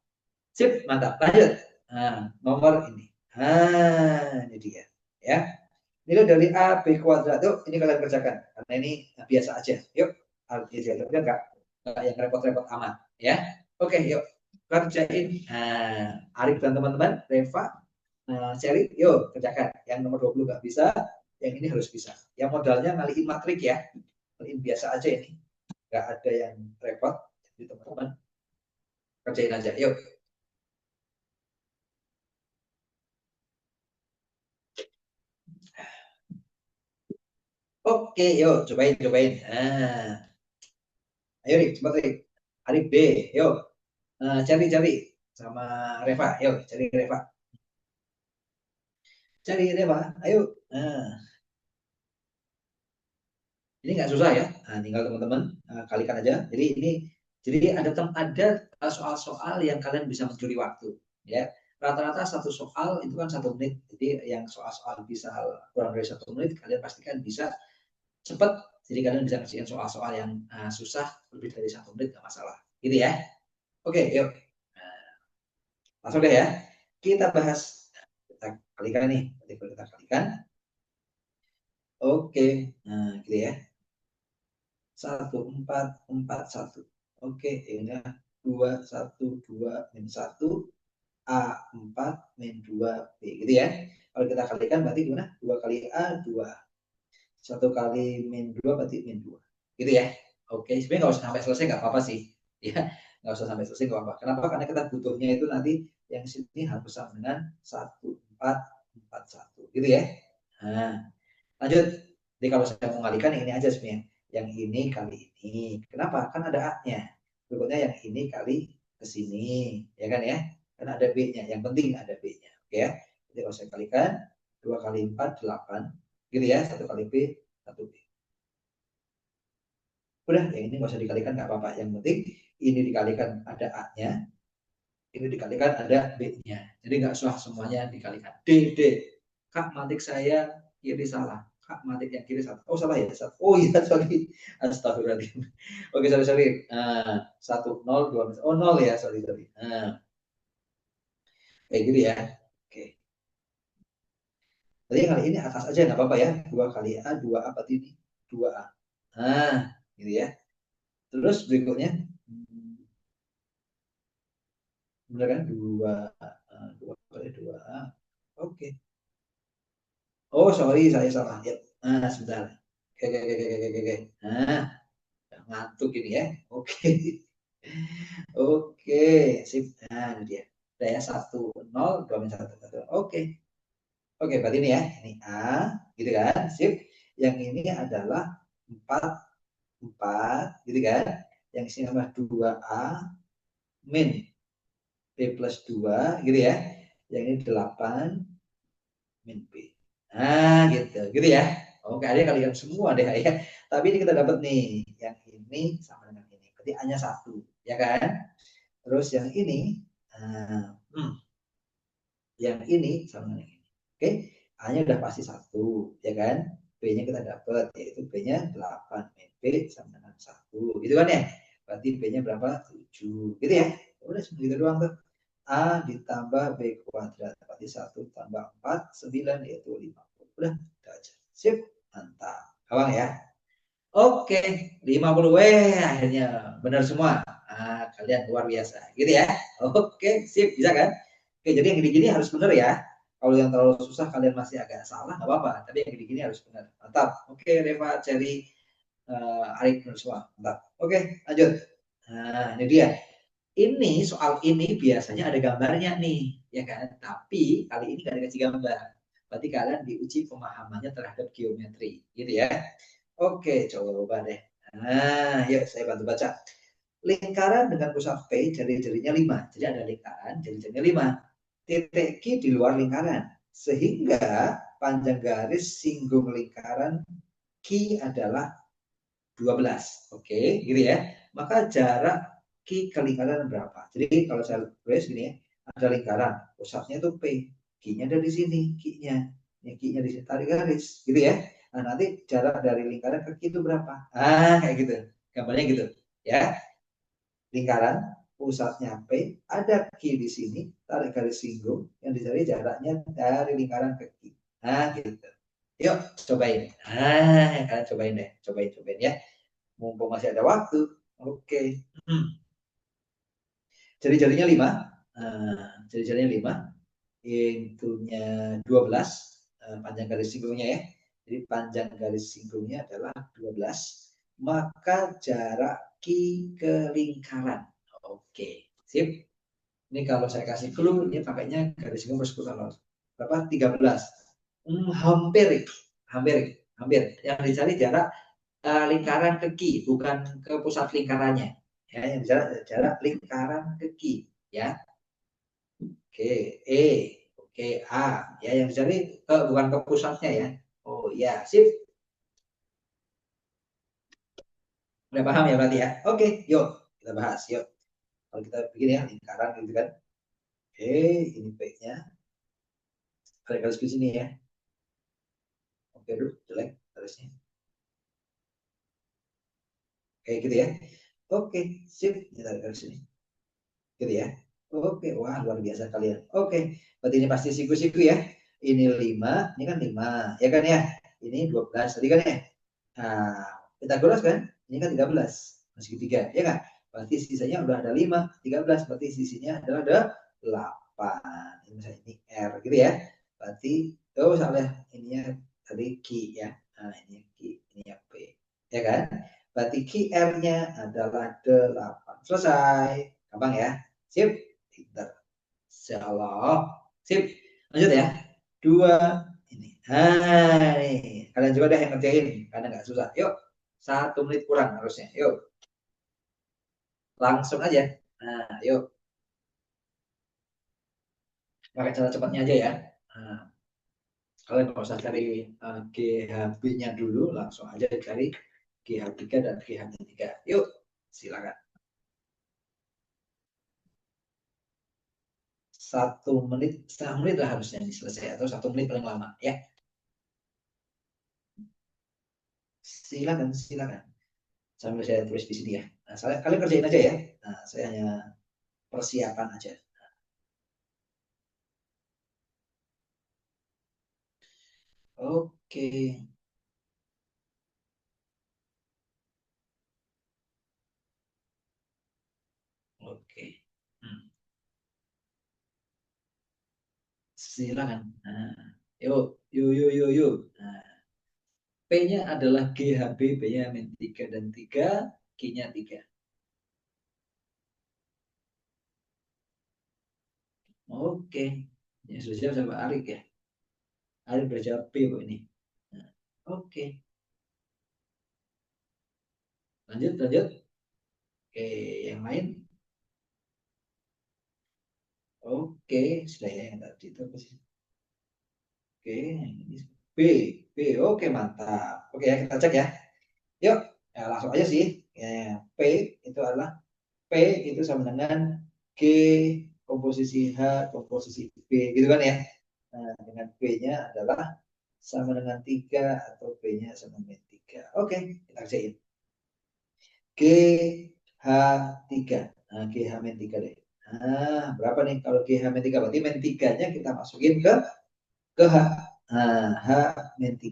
Sip, mantap. Lanjut. Nah, nomor ini. Nah, ini dia. Ya. Nilai dari A, B kuadrat. Yuk, ini kalian kerjakan. Karena ini biasa aja. Yuk. Enggak yang repot-repot amat. Ya. Oke, yuk. Kerjain. Nah, Arif dan teman-teman, Reva, Sherry, yuk kerjakan. Yang nomor 20 nggak bisa, yang ini harus bisa. Yang modalnya ngalihin matrik ya. Ngalihin biasa aja ini. Nggak ada yang repot. Jadi teman-teman, kerjain aja. Yuk. Oke, yuk cobain. Ayo nih, cepat nih. Arif B, yuk. Cari sama Reva, yuk cari Reva. Cari Reva, ayo. Ini nggak susah ya. Tinggal teman-teman kalikan aja. Jadi ada soal-soal yang kalian bisa mencuri waktu, ya. Rata-rata satu soal itu kan 1 menit. Jadi yang soal-soal bisa kurang dari 1 menit, kalian pastikan bisa cepat. Jadi kalian bisa ngerjain soal-soal yang susah lebih dari 1 menit nggak masalah. Gitu ya. Oke, yuk. Langsung deh ya. Kita bahas. Kita kalikan nih. Kita kalikan. Oke. Nah, gitu ya. 1441. Oke, ini 2, 1, 2, A4 2B. Gitu ya. Kalau kita kalikan berarti gimana? 2 kali A, 2. 1 kali -2 berarti -2. Gitu ya. Oke, sebenarnya nggak usah sampai selesai, nggak apa-apa sih. Ya, nggak usah sampai selesai, nggak apa-apa. Kenapa? Karena kita butuhnya itu nanti yang sini harus sama dengan 1441. Gitu ya. Nah, lanjut. Jadi kalau saya mau ngalikan yang ini aja sebenarnya. Yang ini kali ini. Kenapa? Kan ada A-nya. Berikutnya yang ini kali ke sini. Ya kan ya? Kan ada B-nya. Yang penting ada B-nya. Oke ya. Jadi kalau saya kalikan 2 kali 4, 8. Gitu ya. 1 kali B, 1 B. Udah, yang ini nggak usah dikalikan, nggak apa-apa. Yang penting ini dikalikan ada A-nya, ini dikalikan ada B-nya. Jadi nggak usah semuanya dikalikan. D. Kak, matik saya kiri salah. Kak, matik yang kiri salah. Oh, salah ya? Oh iya, sorry. Astagfirullahaladzim. Oke, sorry. 1, 0, 2, oh 0 ya, sorry. Kayak gitu ya. Oke. Tadi kali ini atas aja nggak apa-apa ya. 2 kali A, 2 apa ini? 2A. Nah, gitu ya. Terus berikutnya, bener kan? 2 kali 2A. Oke. Oh, sorry, saya salah. Ya. Sebentar. Oke. Nah, ngantuk ini ya. Oke. Oke, sip. Nah, ini dia. Udah ya, 1, 0, 2, 1, 1. Oke. Oke, berarti ini ya. Ini A, gitu kan. Sip. Yang ini adalah 4, 4, gitu kan. Yang ini adalah 2A min B plus 2, gitu ya. Yang ini 8 min B. Nah, gitu ya. Oke, ada kalian semua deh ya. Tapi ini kita dapat nih, yang ini sama dengan ini. Berarti A-nya 1, ya kan? Terus yang ini sama dengan ini. Oke, A-nya udah pasti 1, ya kan? B-nya kita dapat, yaitu B-nya 8 min B sama dengan 1. Gitu kan ya? Berarti B-nya berapa? 7. Gitu ya. Udah segitu doang tuh. A ditambah B kuadrat. Berarti 1 tambah 4, 9, yaitu 50. Udah aja. Sip. Mantap. Gampang ya. Oke. 50. Akhirnya benar semua. Kalian luar biasa. Gitu ya. Oke. Sip. Bisa kan? Oke. Jadi yang gini-gini harus benar ya. Kalau yang terlalu susah kalian masih agak salah, nggak apa-apa. Tapi yang gini-gini harus benar. Mantap. Oke, Reva, Cherry, Arif, benar semua. Mantap. Oke, lanjut. Nah, ini dia. Ini soal ini biasanya ada gambarnya nih, ya kan? Tapi kali ini nggak dikasih gambar. Berarti kalian diuji pemahamannya terhadap geometri, gitu ya. Oke, coba deh. Nah, yuk saya bantu baca. Lingkaran dengan pusat P, jari-jarinya 5. Jadi ada lingkaran, jari-jarinya 5. Titik Q di luar lingkaran. Sehingga panjang garis singgung lingkaran Q adalah 12. Oke, gitu ya. Maka jarak Q ke lingkaran berapa? Jadi kalau saya tulis gini ya, ada lingkaran, pusatnya itu P, Q-nya ada di sini, Q-nya. Ini Q-nya di sini, tarik garis, gitu ya. Nah, nanti jarak dari lingkaran ke Q itu berapa? Ah, kayak gitu. Gambarnya gitu. Ya, lingkaran pusatnya P, ada Q di sini, tarik garis singgung, yang dicari jaraknya dari lingkaran ke Q. Nah, gitu. Yuk, cobain. Kalian cobain deh. Cobain ya. Mumpung masih ada waktu. Oke. Jari-jarinya 5. Jari-jarinya 5. Intunya 12. Panjang garis singgungnya ya. Jadi panjang garis singgungnya adalah 12. Maka jarak Q ke lingkaran. Oke. Sip. Ini kalau saya kasih clue, ini pakainya garis singgung persekutuan berapa? 13. Hampir. Hampir. Yang dicari jarak lingkaran ke Q, bukan ke pusat lingkarannya. Ya, yang jarak lingkaran ke Q. Ya. Oke, E. Oke, A. Ya, yang dicari bukan ke pusatnya ya. Oh ya, sip. Udah paham ya berarti ya? Oke, yuk kita bahas. Yuk. Kalau kita bikin ya lingkaran gitu kan. Oke, ini P-nya. Ada garis di sini ya. Oke, dulu jelek garisnya. Kayak gitu ya. Oke, sip. Kita ada garis sini. Gitu ya. Oke, wah luar biasa kalian. Oke, berarti ini pasti siku-siku ya. Ini 5, ini kan 5, ya kan ya. Ini 12 tadi kan ya. Nah, Pitagoras kan, ini kan 13, masih 3, ya kan? Berarti sisanya udah ada 5, 13, berarti sisinya adalah ada 8. Ini misalnya ini R gitu ya. Berarti, oh salah, ininya tadi Q ya. Nah, ini Q, ini ya P. Ya kan? Berarti QR-nya adalah 8. Selesai. Gampang ya. Sip. Pinter. Insyaallah. Sip. Lanjut ya. 2 ini. Nah, nih. Kalian juga deh yang ngerjain karena nggak susah. Yuk. 1 menit kurang harusnya. Yuk. Langsung aja. Nah, yuk. Pakai cara cepatnya aja ya. Nah, kalian nggak usah cari GHB-nya dulu, langsung aja cari GH3 dan GH3. Yuk, silakan. 1 menit, setengah menit lah harusnya ini selesai, atau 1 menit paling lama ya. Silakan. Sambil saya tulis di sini ya. Nah, kalian kerjain aja ya. Nah, saya hanya persiapan aja. Oke, oke. Hmm, silakan. Nah, yuk. Nah, P-nya adalah GHB, B-nya min 3 dan 3, Q-nya 3. Oke, ya sudah siap sama Arik ya. Arik berjawab P kok ini. Nah, oke, lanjut. Oke, yang lain. Oke, sudah ya yang tadi itu apa sih? Oke, ini B, oke mantap. Oke ya kita cek ya. Yuk, ya, langsung aja sih. Ya, P itu adalah P itu sama dengan G komposisi H komposisi B gitu kan ya. Nah, dengan B-nya adalah sama dengan 3 atau B-nya sama dengan 3. Oke, kita kerjain. GH3. Nah, GH-3 deh. Nah, berapa nih kalau GH-3? Berarti min 3-nya kita masukin ke H. Nah, H-3.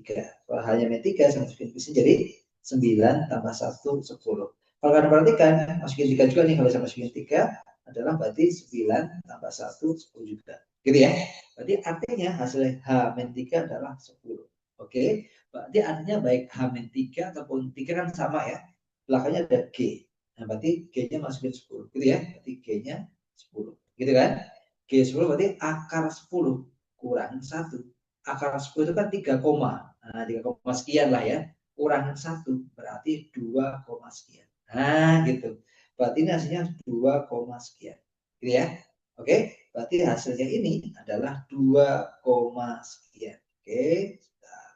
Kalau hanya min 3, saya masukin ke sini jadi 9 tambah 1, 10. Kalau kalian perhatikan, masukin 3 juga nih. Kalau saya masukin 3 adalah berarti 9 tambah 1, 10 juga. Gitu ya. Berarti artinya hasil H-3 adalah 10. Oke. Berarti artinya baik H-3 ataupun 3 kan sama ya. Belakangnya ada G. Nah, berarti G-nya masukin 10. Gitu ya. Berarti G-nya 10. Gitu kan. G10 berarti akar 10 kurang 1. Akar 10 itu kan 3 koma. Nah, 3 koma sekian lah ya. Kurang 1 berarti 2 koma sekian. Nah, gitu. Berarti ini hasilnya 2 koma sekian. Gitu ya. Oke. Berarti hasilnya ini adalah 2, sekian. Oke. Nah,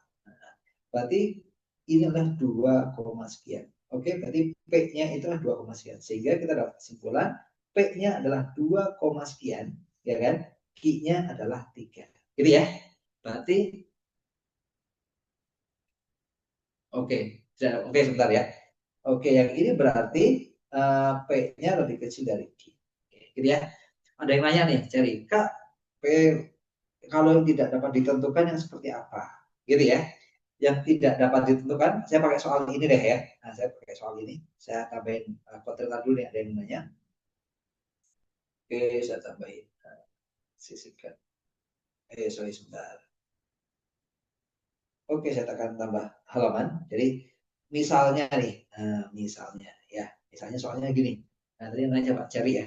berarti ini adalah 2, sekian. Oke, berarti P-nya itu adalah 2, sekian. Sehingga kita dapat kesimpulan P-nya adalah 2, sekian, ya kan? Q-nya adalah 3. Gitu ya. Berarti oke. Oke, sebentar ya. Oke, yang ini berarti P-nya lebih kecil dari Q. Oke, gitu ya. Ada yang nanya nih, cari Kak, P kalau yang tidak dapat ditentukan yang seperti apa, gitu ya. Yang tidak dapat ditentukan, saya pakai soal ini deh ya. Nah, saya pakai soal ini, saya tambahin kontrak dulu nih, ada yang nanya. Oke, saya tambahin. Sisihkan. Sorry sebentar. Oke, saya tekan tambah halaman. Jadi misalnya nih, misalnya ya, misalnya soalnya gini. Nah, tadi yang nanya Pak cari ya.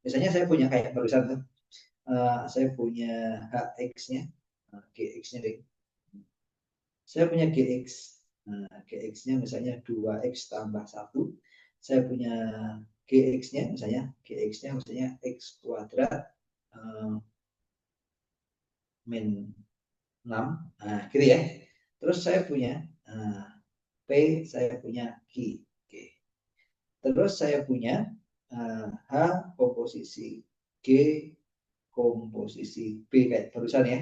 Misalnya saya punya kayak barusan tuh, saya punya HX-nya, GX-nya deh. Saya punya GX. Nah, GX-nya misalnya 2X tambah 1. Saya punya GX-nya misalnya, GX-nya misalnya X kuadrat min 6. Nah, gitu ya. Terus saya punya P, saya punya Q. Oke. Terus saya punya H komposisi, G komposisi B kayak barusan ya.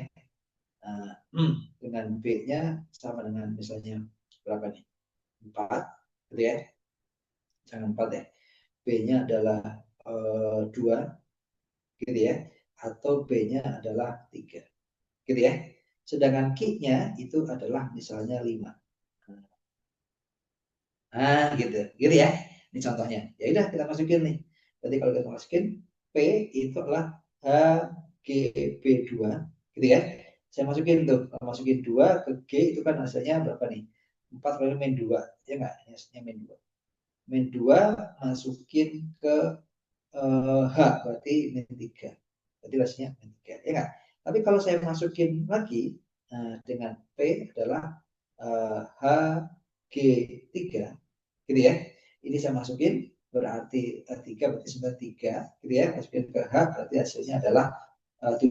Dengan B-nya sama dengan misalnya berapa nih? 4, gitu ya. Jangan 4 ya. B-nya adalah 2, gitu ya. Atau B-nya adalah 3, gitu ya. Sedangkan Q-nya itu adalah misalnya 5. Nah, gitu. Gitu ya. Ini contohnya. Ya udah kita masukin nih. Berarti kalau kita masukin P itu adalah HGB2, gitu ya. Saya masukin tuh, kalau masukin 2 ke G itu kan hasilnya berapa nih? 4 kali min 2. Ya enggak? Hasilnya min 2. Min 2 masukin ke H berarti min 3. Berarti hasilnya min 3. Ya enggak? Tapi kalau saya masukin lagi dengan P adalah HG3, gitu ya. Ini saya masukin berarti 3 berarti 93, gitu ya. Masukin ke H berarti hasilnya adalah 7.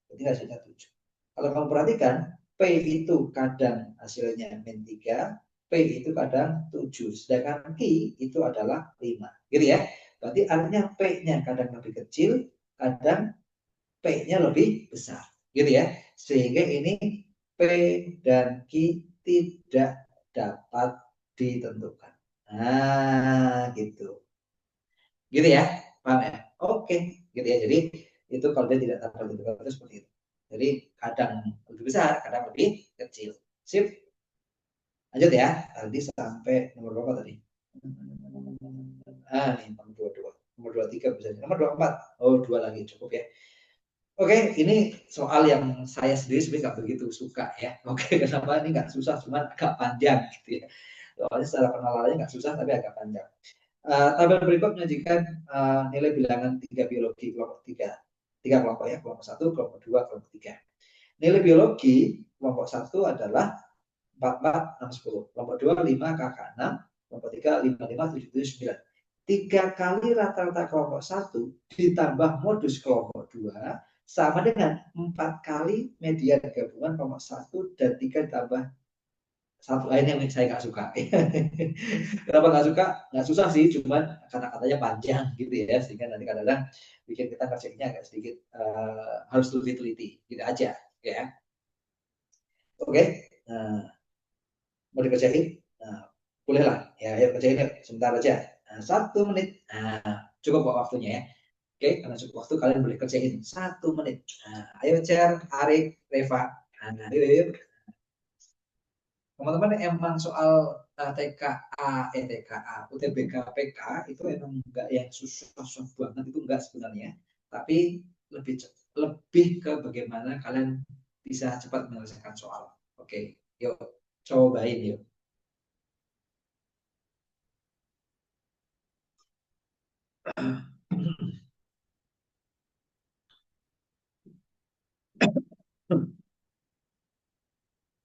Berarti hasilnya 7. Kalau kamu perhatikan P itu kadang hasilnya min 3, P itu kadang 7, sedangkan Q itu adalah 5, gitu ya. Berarti artinya P-nya kadang lebih kecil, kadang P-nya lebih besar, gitu ya. Sehingga ini P dan Q tidak dapat ditentukan. Nah, gitu. Gitu ya, paham ya? Oke, gitu ya. Jadi itu kalau dia tidak dapat ditentukan itu seperti itu. Jadi kadang lebih besar, kadang lebih kecil. Sip, lanjut ya. Tadi sampai nomor berapa tadi? Nih nomor 22. Nomor 23 bisa. Nomor 24. Oh, 2 lagi cukup ya. Oke, ini soal yang saya sendiri sebenarnya nggak begitu suka ya. Oke, kenapa ini nggak susah, cuma agak panjang gitu ya. Soalnya secara penalarannya nggak susah, tapi agak panjang. Tabel berikut menyajikan nilai bilangan 3 biologi kelompok 3. 3 kelompok ya, kelompok 1, kelompok 2, kelompok 3. Nilai biologi kelompok 1 adalah 44, 6, 10. Kelompok 2, 5, kakak 6. Kelompok 3, 5, 5, 7, 7, 9. 3 kali rata-rata kelompok 1 ditambah modus kelompok 2 sama dengan 4 kali median gabungan kelompok 1 dan 3 ditambah satu lain yang saya nggak suka. Kenapa nggak suka? Nggak susah sih, cuman kata-katanya panjang gitu ya, sehingga nanti kadang-kadang bikin kita ngerjainnya agak sedikit harus lebih teliti, gitu aja ya. Oke, nah, mau dikerjain? Nah, bolehlah ya, ayo kerjain yuk, sebentar aja. Nah, 1 menit, cukup kok waktunya ya. Oke, karena cukup waktu kalian boleh kerjain 1 menit. Nah, ayo Cer, Arik, Reva. Nah, yuk. Teman-teman emang soal TKA, UTBK, PK itu emang enggak yang susah-susah banget, itu enggak sebenarnya, tapi lebih lebih ke bagaimana kalian bisa cepat menyelesaikan soal. Oke, yuk cobain yuk.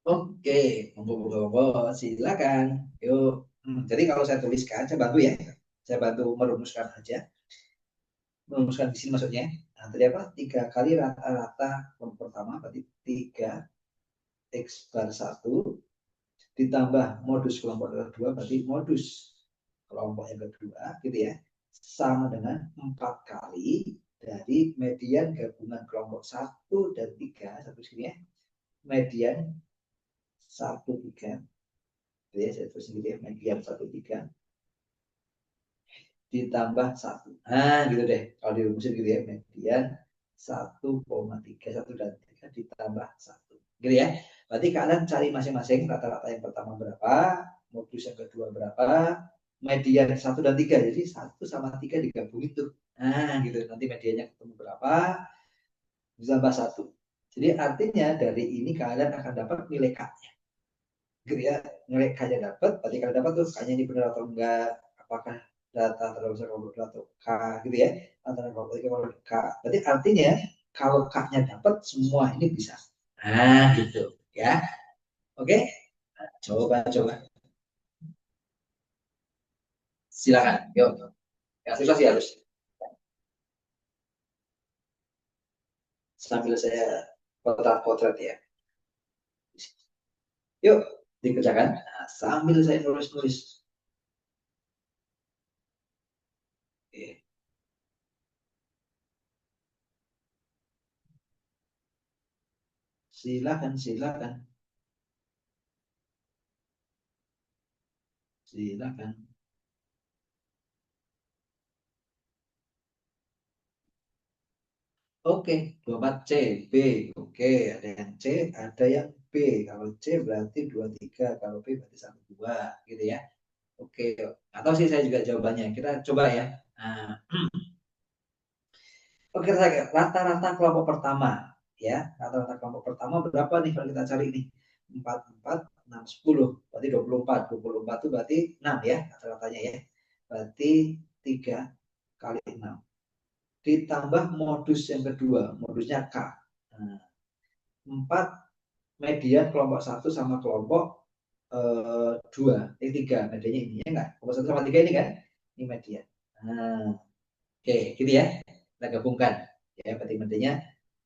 Oke, monggo, silakan. Yuk. Jadi kalau saya tuliskan, saya bantu ya. Saya bantu merumuskan aja. Merumuskan di sini maksudnya. Nah, tadi apa? 3 kali rata-rata kelompok pertama, berarti 3 X bar 1 ditambah modus kelompok kedua, berarti modus kelompok yang kedua, gitu ya. Sama dengan 4 kali dari median gabungan kelompok 1 dan 3, satu sini ya. Median 1, 3. Jadi saya tulis sendiri ya, median 1, 3 ditambah 1. Nah, gitu deh. Kalau dirumusin gitu ya, median 1,3, 1 dan 3 ditambah 1. Gitu ya. Berarti kalian cari masing-masing rata-rata yang pertama berapa, modus yang kedua berapa, median 1 dan 3. Jadi 1 sama 3 digabungin tuh. Nah, gitu. Nanti mediannya ketemu berapa, ditambah 1. Jadi artinya dari ini kalian akan dapat nilai K-nya. Gitu ya. Nilai K-nya dapat, berarti kalian dapat tuh K-nya ini benar atau enggak, apakah data terlalu kelompok atau K gitu ya, antara kelompok tiga kelompok K. Berarti artinya kalau K-nya dapat semua ini bisa. Nah, gitu ya. Oke, coba. Silakan. Yuk, yang susah sih harus sambil saya potret-potret ya. Yuk, dikerjakan. Nah, sambil saya nulis-nulis. Oke. Silakan. Oke, 24C, B. Oke, ada yang C, ada yang B. Kalau C berarti 23, kalau B berarti 12, gitu ya. Oke, atau sih saya juga jawabannya. Kita coba ya. Nah, oke, rata-rata kelompok pertama. Ya, rata-rata kelompok pertama berapa nih kalau kita cari nih? 4, 4, 6, 10. Berarti 24. 24 itu berarti 6 ya, rata-ratanya ya. Berarti 3 kali 6. Ditambah modus yang kedua, modusnya K. Nah, 4 median kelompok 1 sama kelompok 2, 3, mediannya ini ya enggak? Kelompok 1 sama 3 ini kan? Ini median. Nah, oke, gitu ya. Kita gabungkan. Ya, berarti mediannya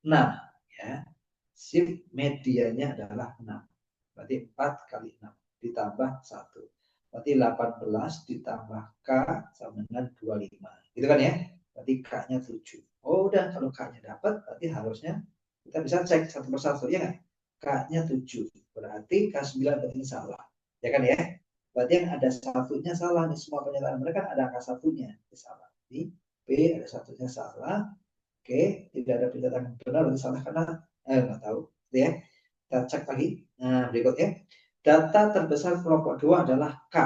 6 ya. Sip, mediannya adalah 6. Berarti 4 kali 6 ditambah 1. Berarti 18 ditambah K sama dengan 25. Gitu kan ya? Berarti K-nya 7. Oh, udah kalau K-nya dapat, berarti harusnya kita bisa cek satu persatu ya kan? K-nya 7. Berarti K9 berarti salah. Ya kan ya? Berarti yang ada satunya salah nih, semua pernyataan mereka kan ada angka satunya. Ini salah. Ini B ada satunya salah. Oke, tidak ada pernyataan yang benar berarti salah karena nggak tahu. Ya. Kita cek lagi. Nah, berikutnya. Data terbesar kelompok 2 adalah K.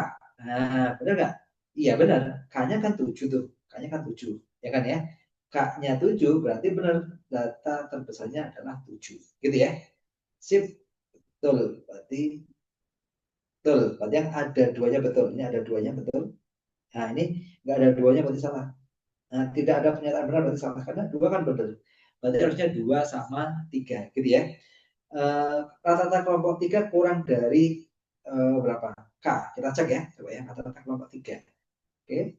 Nah, benar nggak? Iya, benar. K-nya kan 7 tuh. K-nya kan 7. Ya kan ya? K-nya 7 berarti benar. Data terbesarnya adalah 7. Gitu ya. Sip. Betul. Berarti betul. Berarti yang ada duanya betul. Ini ada duanya betul. Nah, ini nggak ada duanya berarti salah. Nah, tidak ada pernyataan benar berarti salah. Karena 2 kan benar. Berarti harusnya 2 sama 3. Gitu ya. Rata-rata kelompok 3 kurang dari berapa? K. Kita cek ya, coba ya, rata-rata kelompok 3. Oke,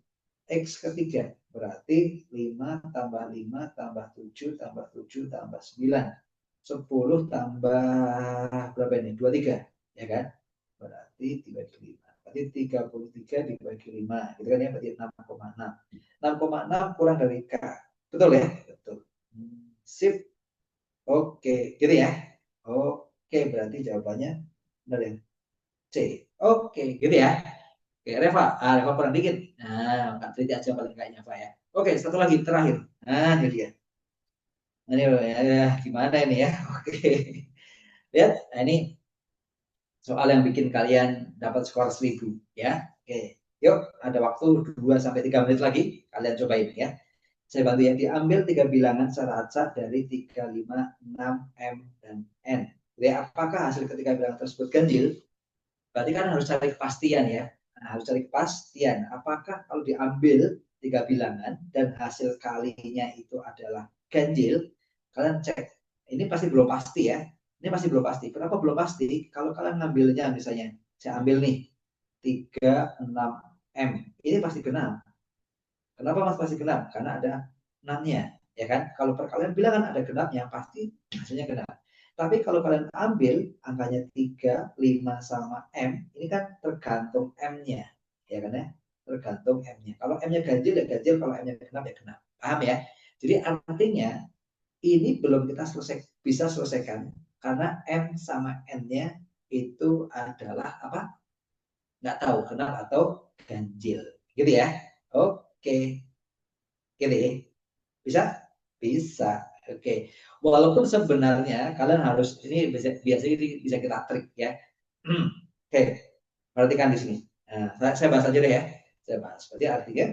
X ketiga berarti 5 tambah 5 tambah 7 tambah 7 tambah 9. 10 tambah berapa ini? 23, ya kan? Berarti dibagi 5. Berarti 33 dibagi 5. Gitu kan ya, berarti 6,6. 6,6 kurang dari K. Betul ya? Betul. Sip. Oke, gitu ya. Oke, berarti jawabannya benar ya. C. Oke, gitu ya. Oke, Reva. Reva kurang dikit. Nah, Kak Triti aja paling kayaknya, Pak ya. Oke, satu lagi, terakhir. Nah, ini dia. Ini ya, gimana ini ya? Oke. Lihat, nah ini soal yang bikin kalian dapat skor 1000 ya. Oke. Yuk, ada waktu 2 sampai 3 menit lagi. Kalian cobain ya. Saya bantu ya, diambil 3 bilangan secara acak dari 3, 5, 6, M, dan N. Jadi apakah hasil ketiga bilangan tersebut ganjil? Berarti kan harus cari kepastian ya. Nah, harus cari kepastian. Apakah kalau diambil 3 bilangan dan hasil kalinya itu adalah ganjil, kalian cek. Ini pasti belum pasti ya. Ini pasti belum pasti. Kenapa belum pasti? Kalau kalian ngambilnya misalnya, saya ambil nih 3, 6, M. Ini pasti genap. Kenapa mas pasti genap? Karena ada 6-nya, ya kan? Kalau perkalian bilangan ada genapnya, pasti hasilnya genap. Tapi kalau kalian ambil angkanya 3, 5, sama M, ini kan tergantung M-nya, ya kan ya? Tergantung M-nya. Kalau M-nya ganjil ya ganjil, kalau M-nya genap ya genap. Paham ya? Jadi artinya ini belum kita bisa selesaikan karena M sama N-nya itu adalah apa? Nggak tahu genap atau ganjil. Gitu ya. Oke. Gitu ya. Bisa? Bisa. Oke. Walaupun sebenarnya kalian harus ini biasanya bisa kita trik ya. Oke. Perhatikan di sini. Nah, saya bahas aja deh ya. Saya bahas. Berarti artinya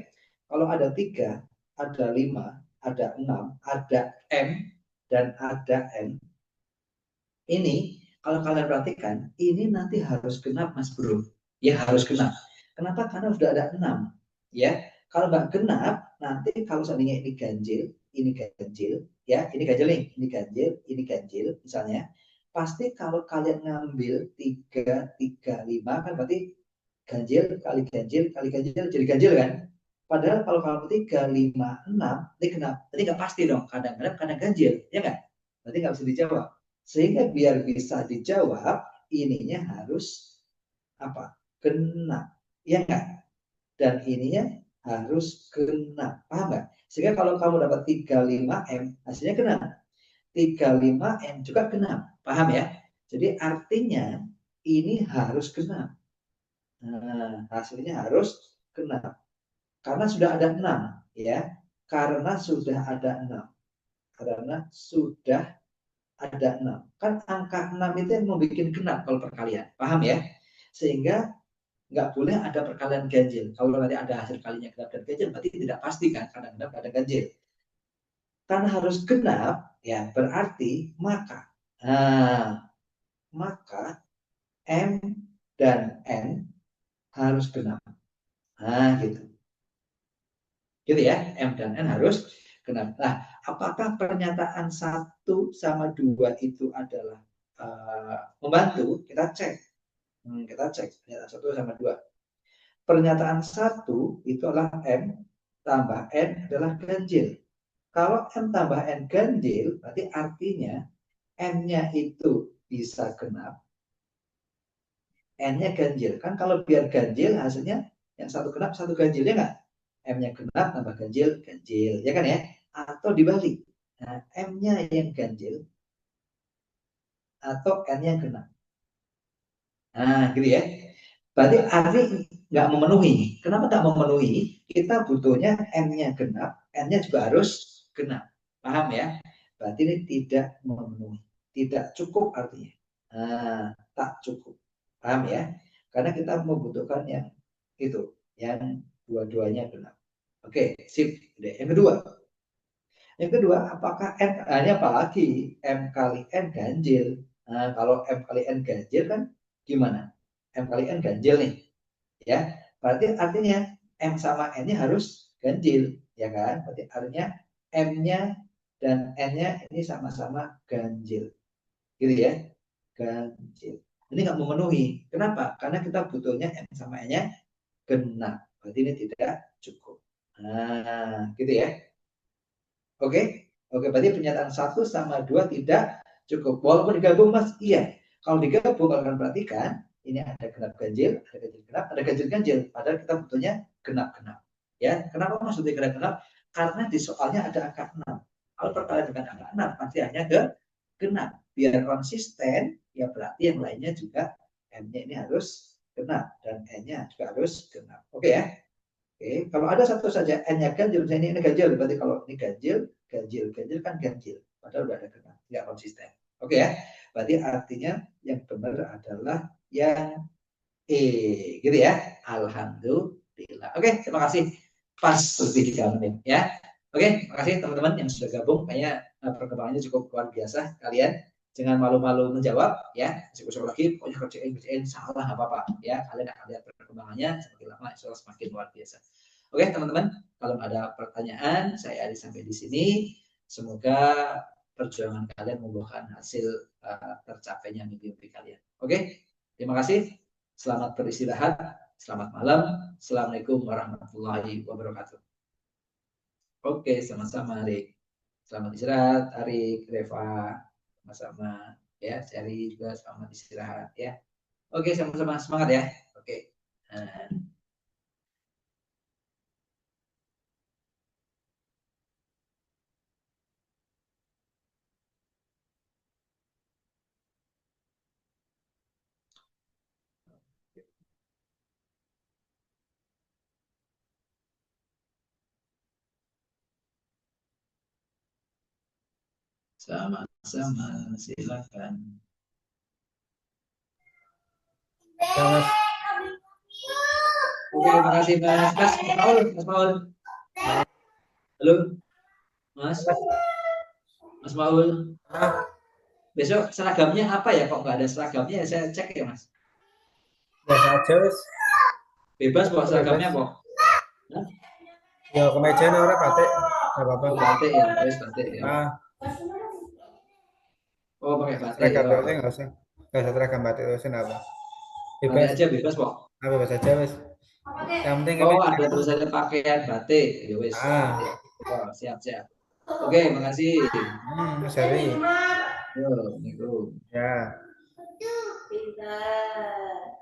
kalau ada 3, ada 5, ada 6, ada M, dan ada N. Ini kalau kalian perhatikan, ini nanti harus genap Mas Bro. Ya harus genap. Kenapa? Karena sudah ada 6. Ya. Kalau nggak genap, nanti kalau seandainya ini ganjil, ya, ini ganjil nih, ini ganjil, misalnya, pasti kalau kalian ngambil 3, 3, 5, kan berarti ganjil, kali ganjil, kali ganjil, jadi ganjil kan? Padahal kalau kamu 3, 5, 6, ini genap. Jadi nggak pasti dong, kadang genap, kadang ganjil, ya nggak? Berarti nggak bisa dijawab. Sehingga biar bisa dijawab, ininya harus apa? Genap, ya nggak? Dan ininya harus genap. Paham nggak? Sehingga kalau kamu dapat 35M, hasilnya genap. 35M juga genap. Paham ya? Jadi artinya ini harus genap. Nah, hasilnya harus genap. Karena sudah ada 6. Ya. Karena sudah ada 6. Karena sudah ada 6. Kan angka 6 itu yang membuat genap kalau perkalian. Paham ya? Sehingga nggak boleh ada perkalian ganjil. Kalau nanti ada hasil kalinya genap dan ganjil, berarti tidak pasti kan kadang genap kadang ganjil. Karena harus genap, ya berarti maka M dan N harus genap. Nah, gitu. Gitu ya, M dan N harus genap. Nah, apakah pernyataan 1 sama 2 itu adalah membantu? Kita cek. Kita cek pernyataan 1 sama 2. Pernyataan 1 itu adalah M tambah N adalah ganjil. Kalau M tambah N ganjil, berarti artinya N-nya itu bisa genap, N-nya ganjil. Kan kalau biar ganjil, hasilnya yang satu genap, satu ganjil, ya nggak? M-nya genap tambah ganjil, ganjil. Ya kan ya? Atau dibalik. Nah, M-nya yang ganjil atau N-nya genap. Nah, gitu ya. Berarti arti nggak memenuhi. Kenapa nggak memenuhi? Kita butuhnya M-nya genap, N-nya juga harus genap. Paham ya? Berarti ini tidak memenuhi. Tidak cukup artinya. Nah, tak cukup. Paham ya? Karena kita membutuhkan yang itu, yang dua-duanya genap. Oke, sip. Yang kedua. Yang kedua, apakah M, ini apalagi M kali N ganjil. Nah, kalau M kali N ganjil kan gimana? M kali N ganjil nih, ya. Berarti artinya M sama N-nya harus ganjil, ya kan? Berarti artinya M-nya dan N-nya ini sama-sama ganjil, gitu ya, ganjil. Ini nggak memenuhi. Kenapa? Karena kita butuhnya M sama N-nya genap. Berarti ini tidak cukup. Nah, gitu ya. Oke, oke. Berarti pernyataan 1 sama 2 tidak cukup. Walaupun digabung, Mas, iya. Kalau digabung, kalau kalian perhatikan, ini ada genap ganjil, ada ganjil genap, ada ganjil ganjil. Padahal kita butuhnya genap-genap. Ya, kenapa maksudnya genap-genap? Karena di soalnya ada angka 6. Kalau perkalian dengan angka 6, pasti hanya ke genap. Biar konsisten, ya berarti yang lainnya juga M-nya ini harus genap dan N-nya juga harus genap. Oke ya? Oke, kalau ada satu saja N-nya ganjil, misalnya ini ganjil, berarti kalau ini ganjil, ganjil kan ganjil. Padahal udah ada genap, tidak konsisten. Oke ya, berarti artinya yang benar adalah yang E, gitu ya. Alhamdulillah. Oke, terima kasih. Pas lebih 3 menit ya. Oke, makasih teman-teman yang sudah gabung. Kayaknya perkembangannya cukup luar biasa. Kalian jangan malu-malu menjawab ya. Psikologi pokoknya kerjain salah nggak apa-apa ya. Kalian akan lihat perkembangannya semakin lama insya Allah semakin luar biasa. Oke teman-teman, kalau ada pertanyaan saya Adi sampai di sini. Semoga perjuangan kalian membuahkan hasil tercapainya mimpi-mimpi kalian. Oke, terima kasih. Selamat beristirahat. Selamat malam. Assalamualaikum warahmatullahi wabarakatuh. Oke, sama-sama, Arik. Selamat istirahat, Arik, Reva. Sama-sama. Ya, Cari juga selamat istirahat, ya. Oke, sama-sama. Semangat, ya. Oke. Nah. Sama-sama. Silakan. Ya, Mas. Oke, terima kasih, Mas. Mas Paul. Mas Paul. Halo, Mas. Mas Paul. Besok seragamnya apa ya? Kok nggak ada seragamnya? Ya, saya cek ya, Mas. Biasa aja, Mas. Bebas kok seragamnya Bebas. kok. Ya, kemeja orang batik. Gak apa-apa. Oh, batik ya, wes batik ya. Ah, Oh, pakai batik seragam ya. dosen nggak usah. Nggak usah seragam batik dosen apa. Batik Bebas. aja bebas kok. Ah, bebas aja, Mas. Yang penting Oh, kemeja. ada tulisannya pakaian batik. Ya wes, batik. Ah, Oh, siap, siap. Oke, makasih. Mas Heri. Yo, Assalamualaikum. Ya. Pintar.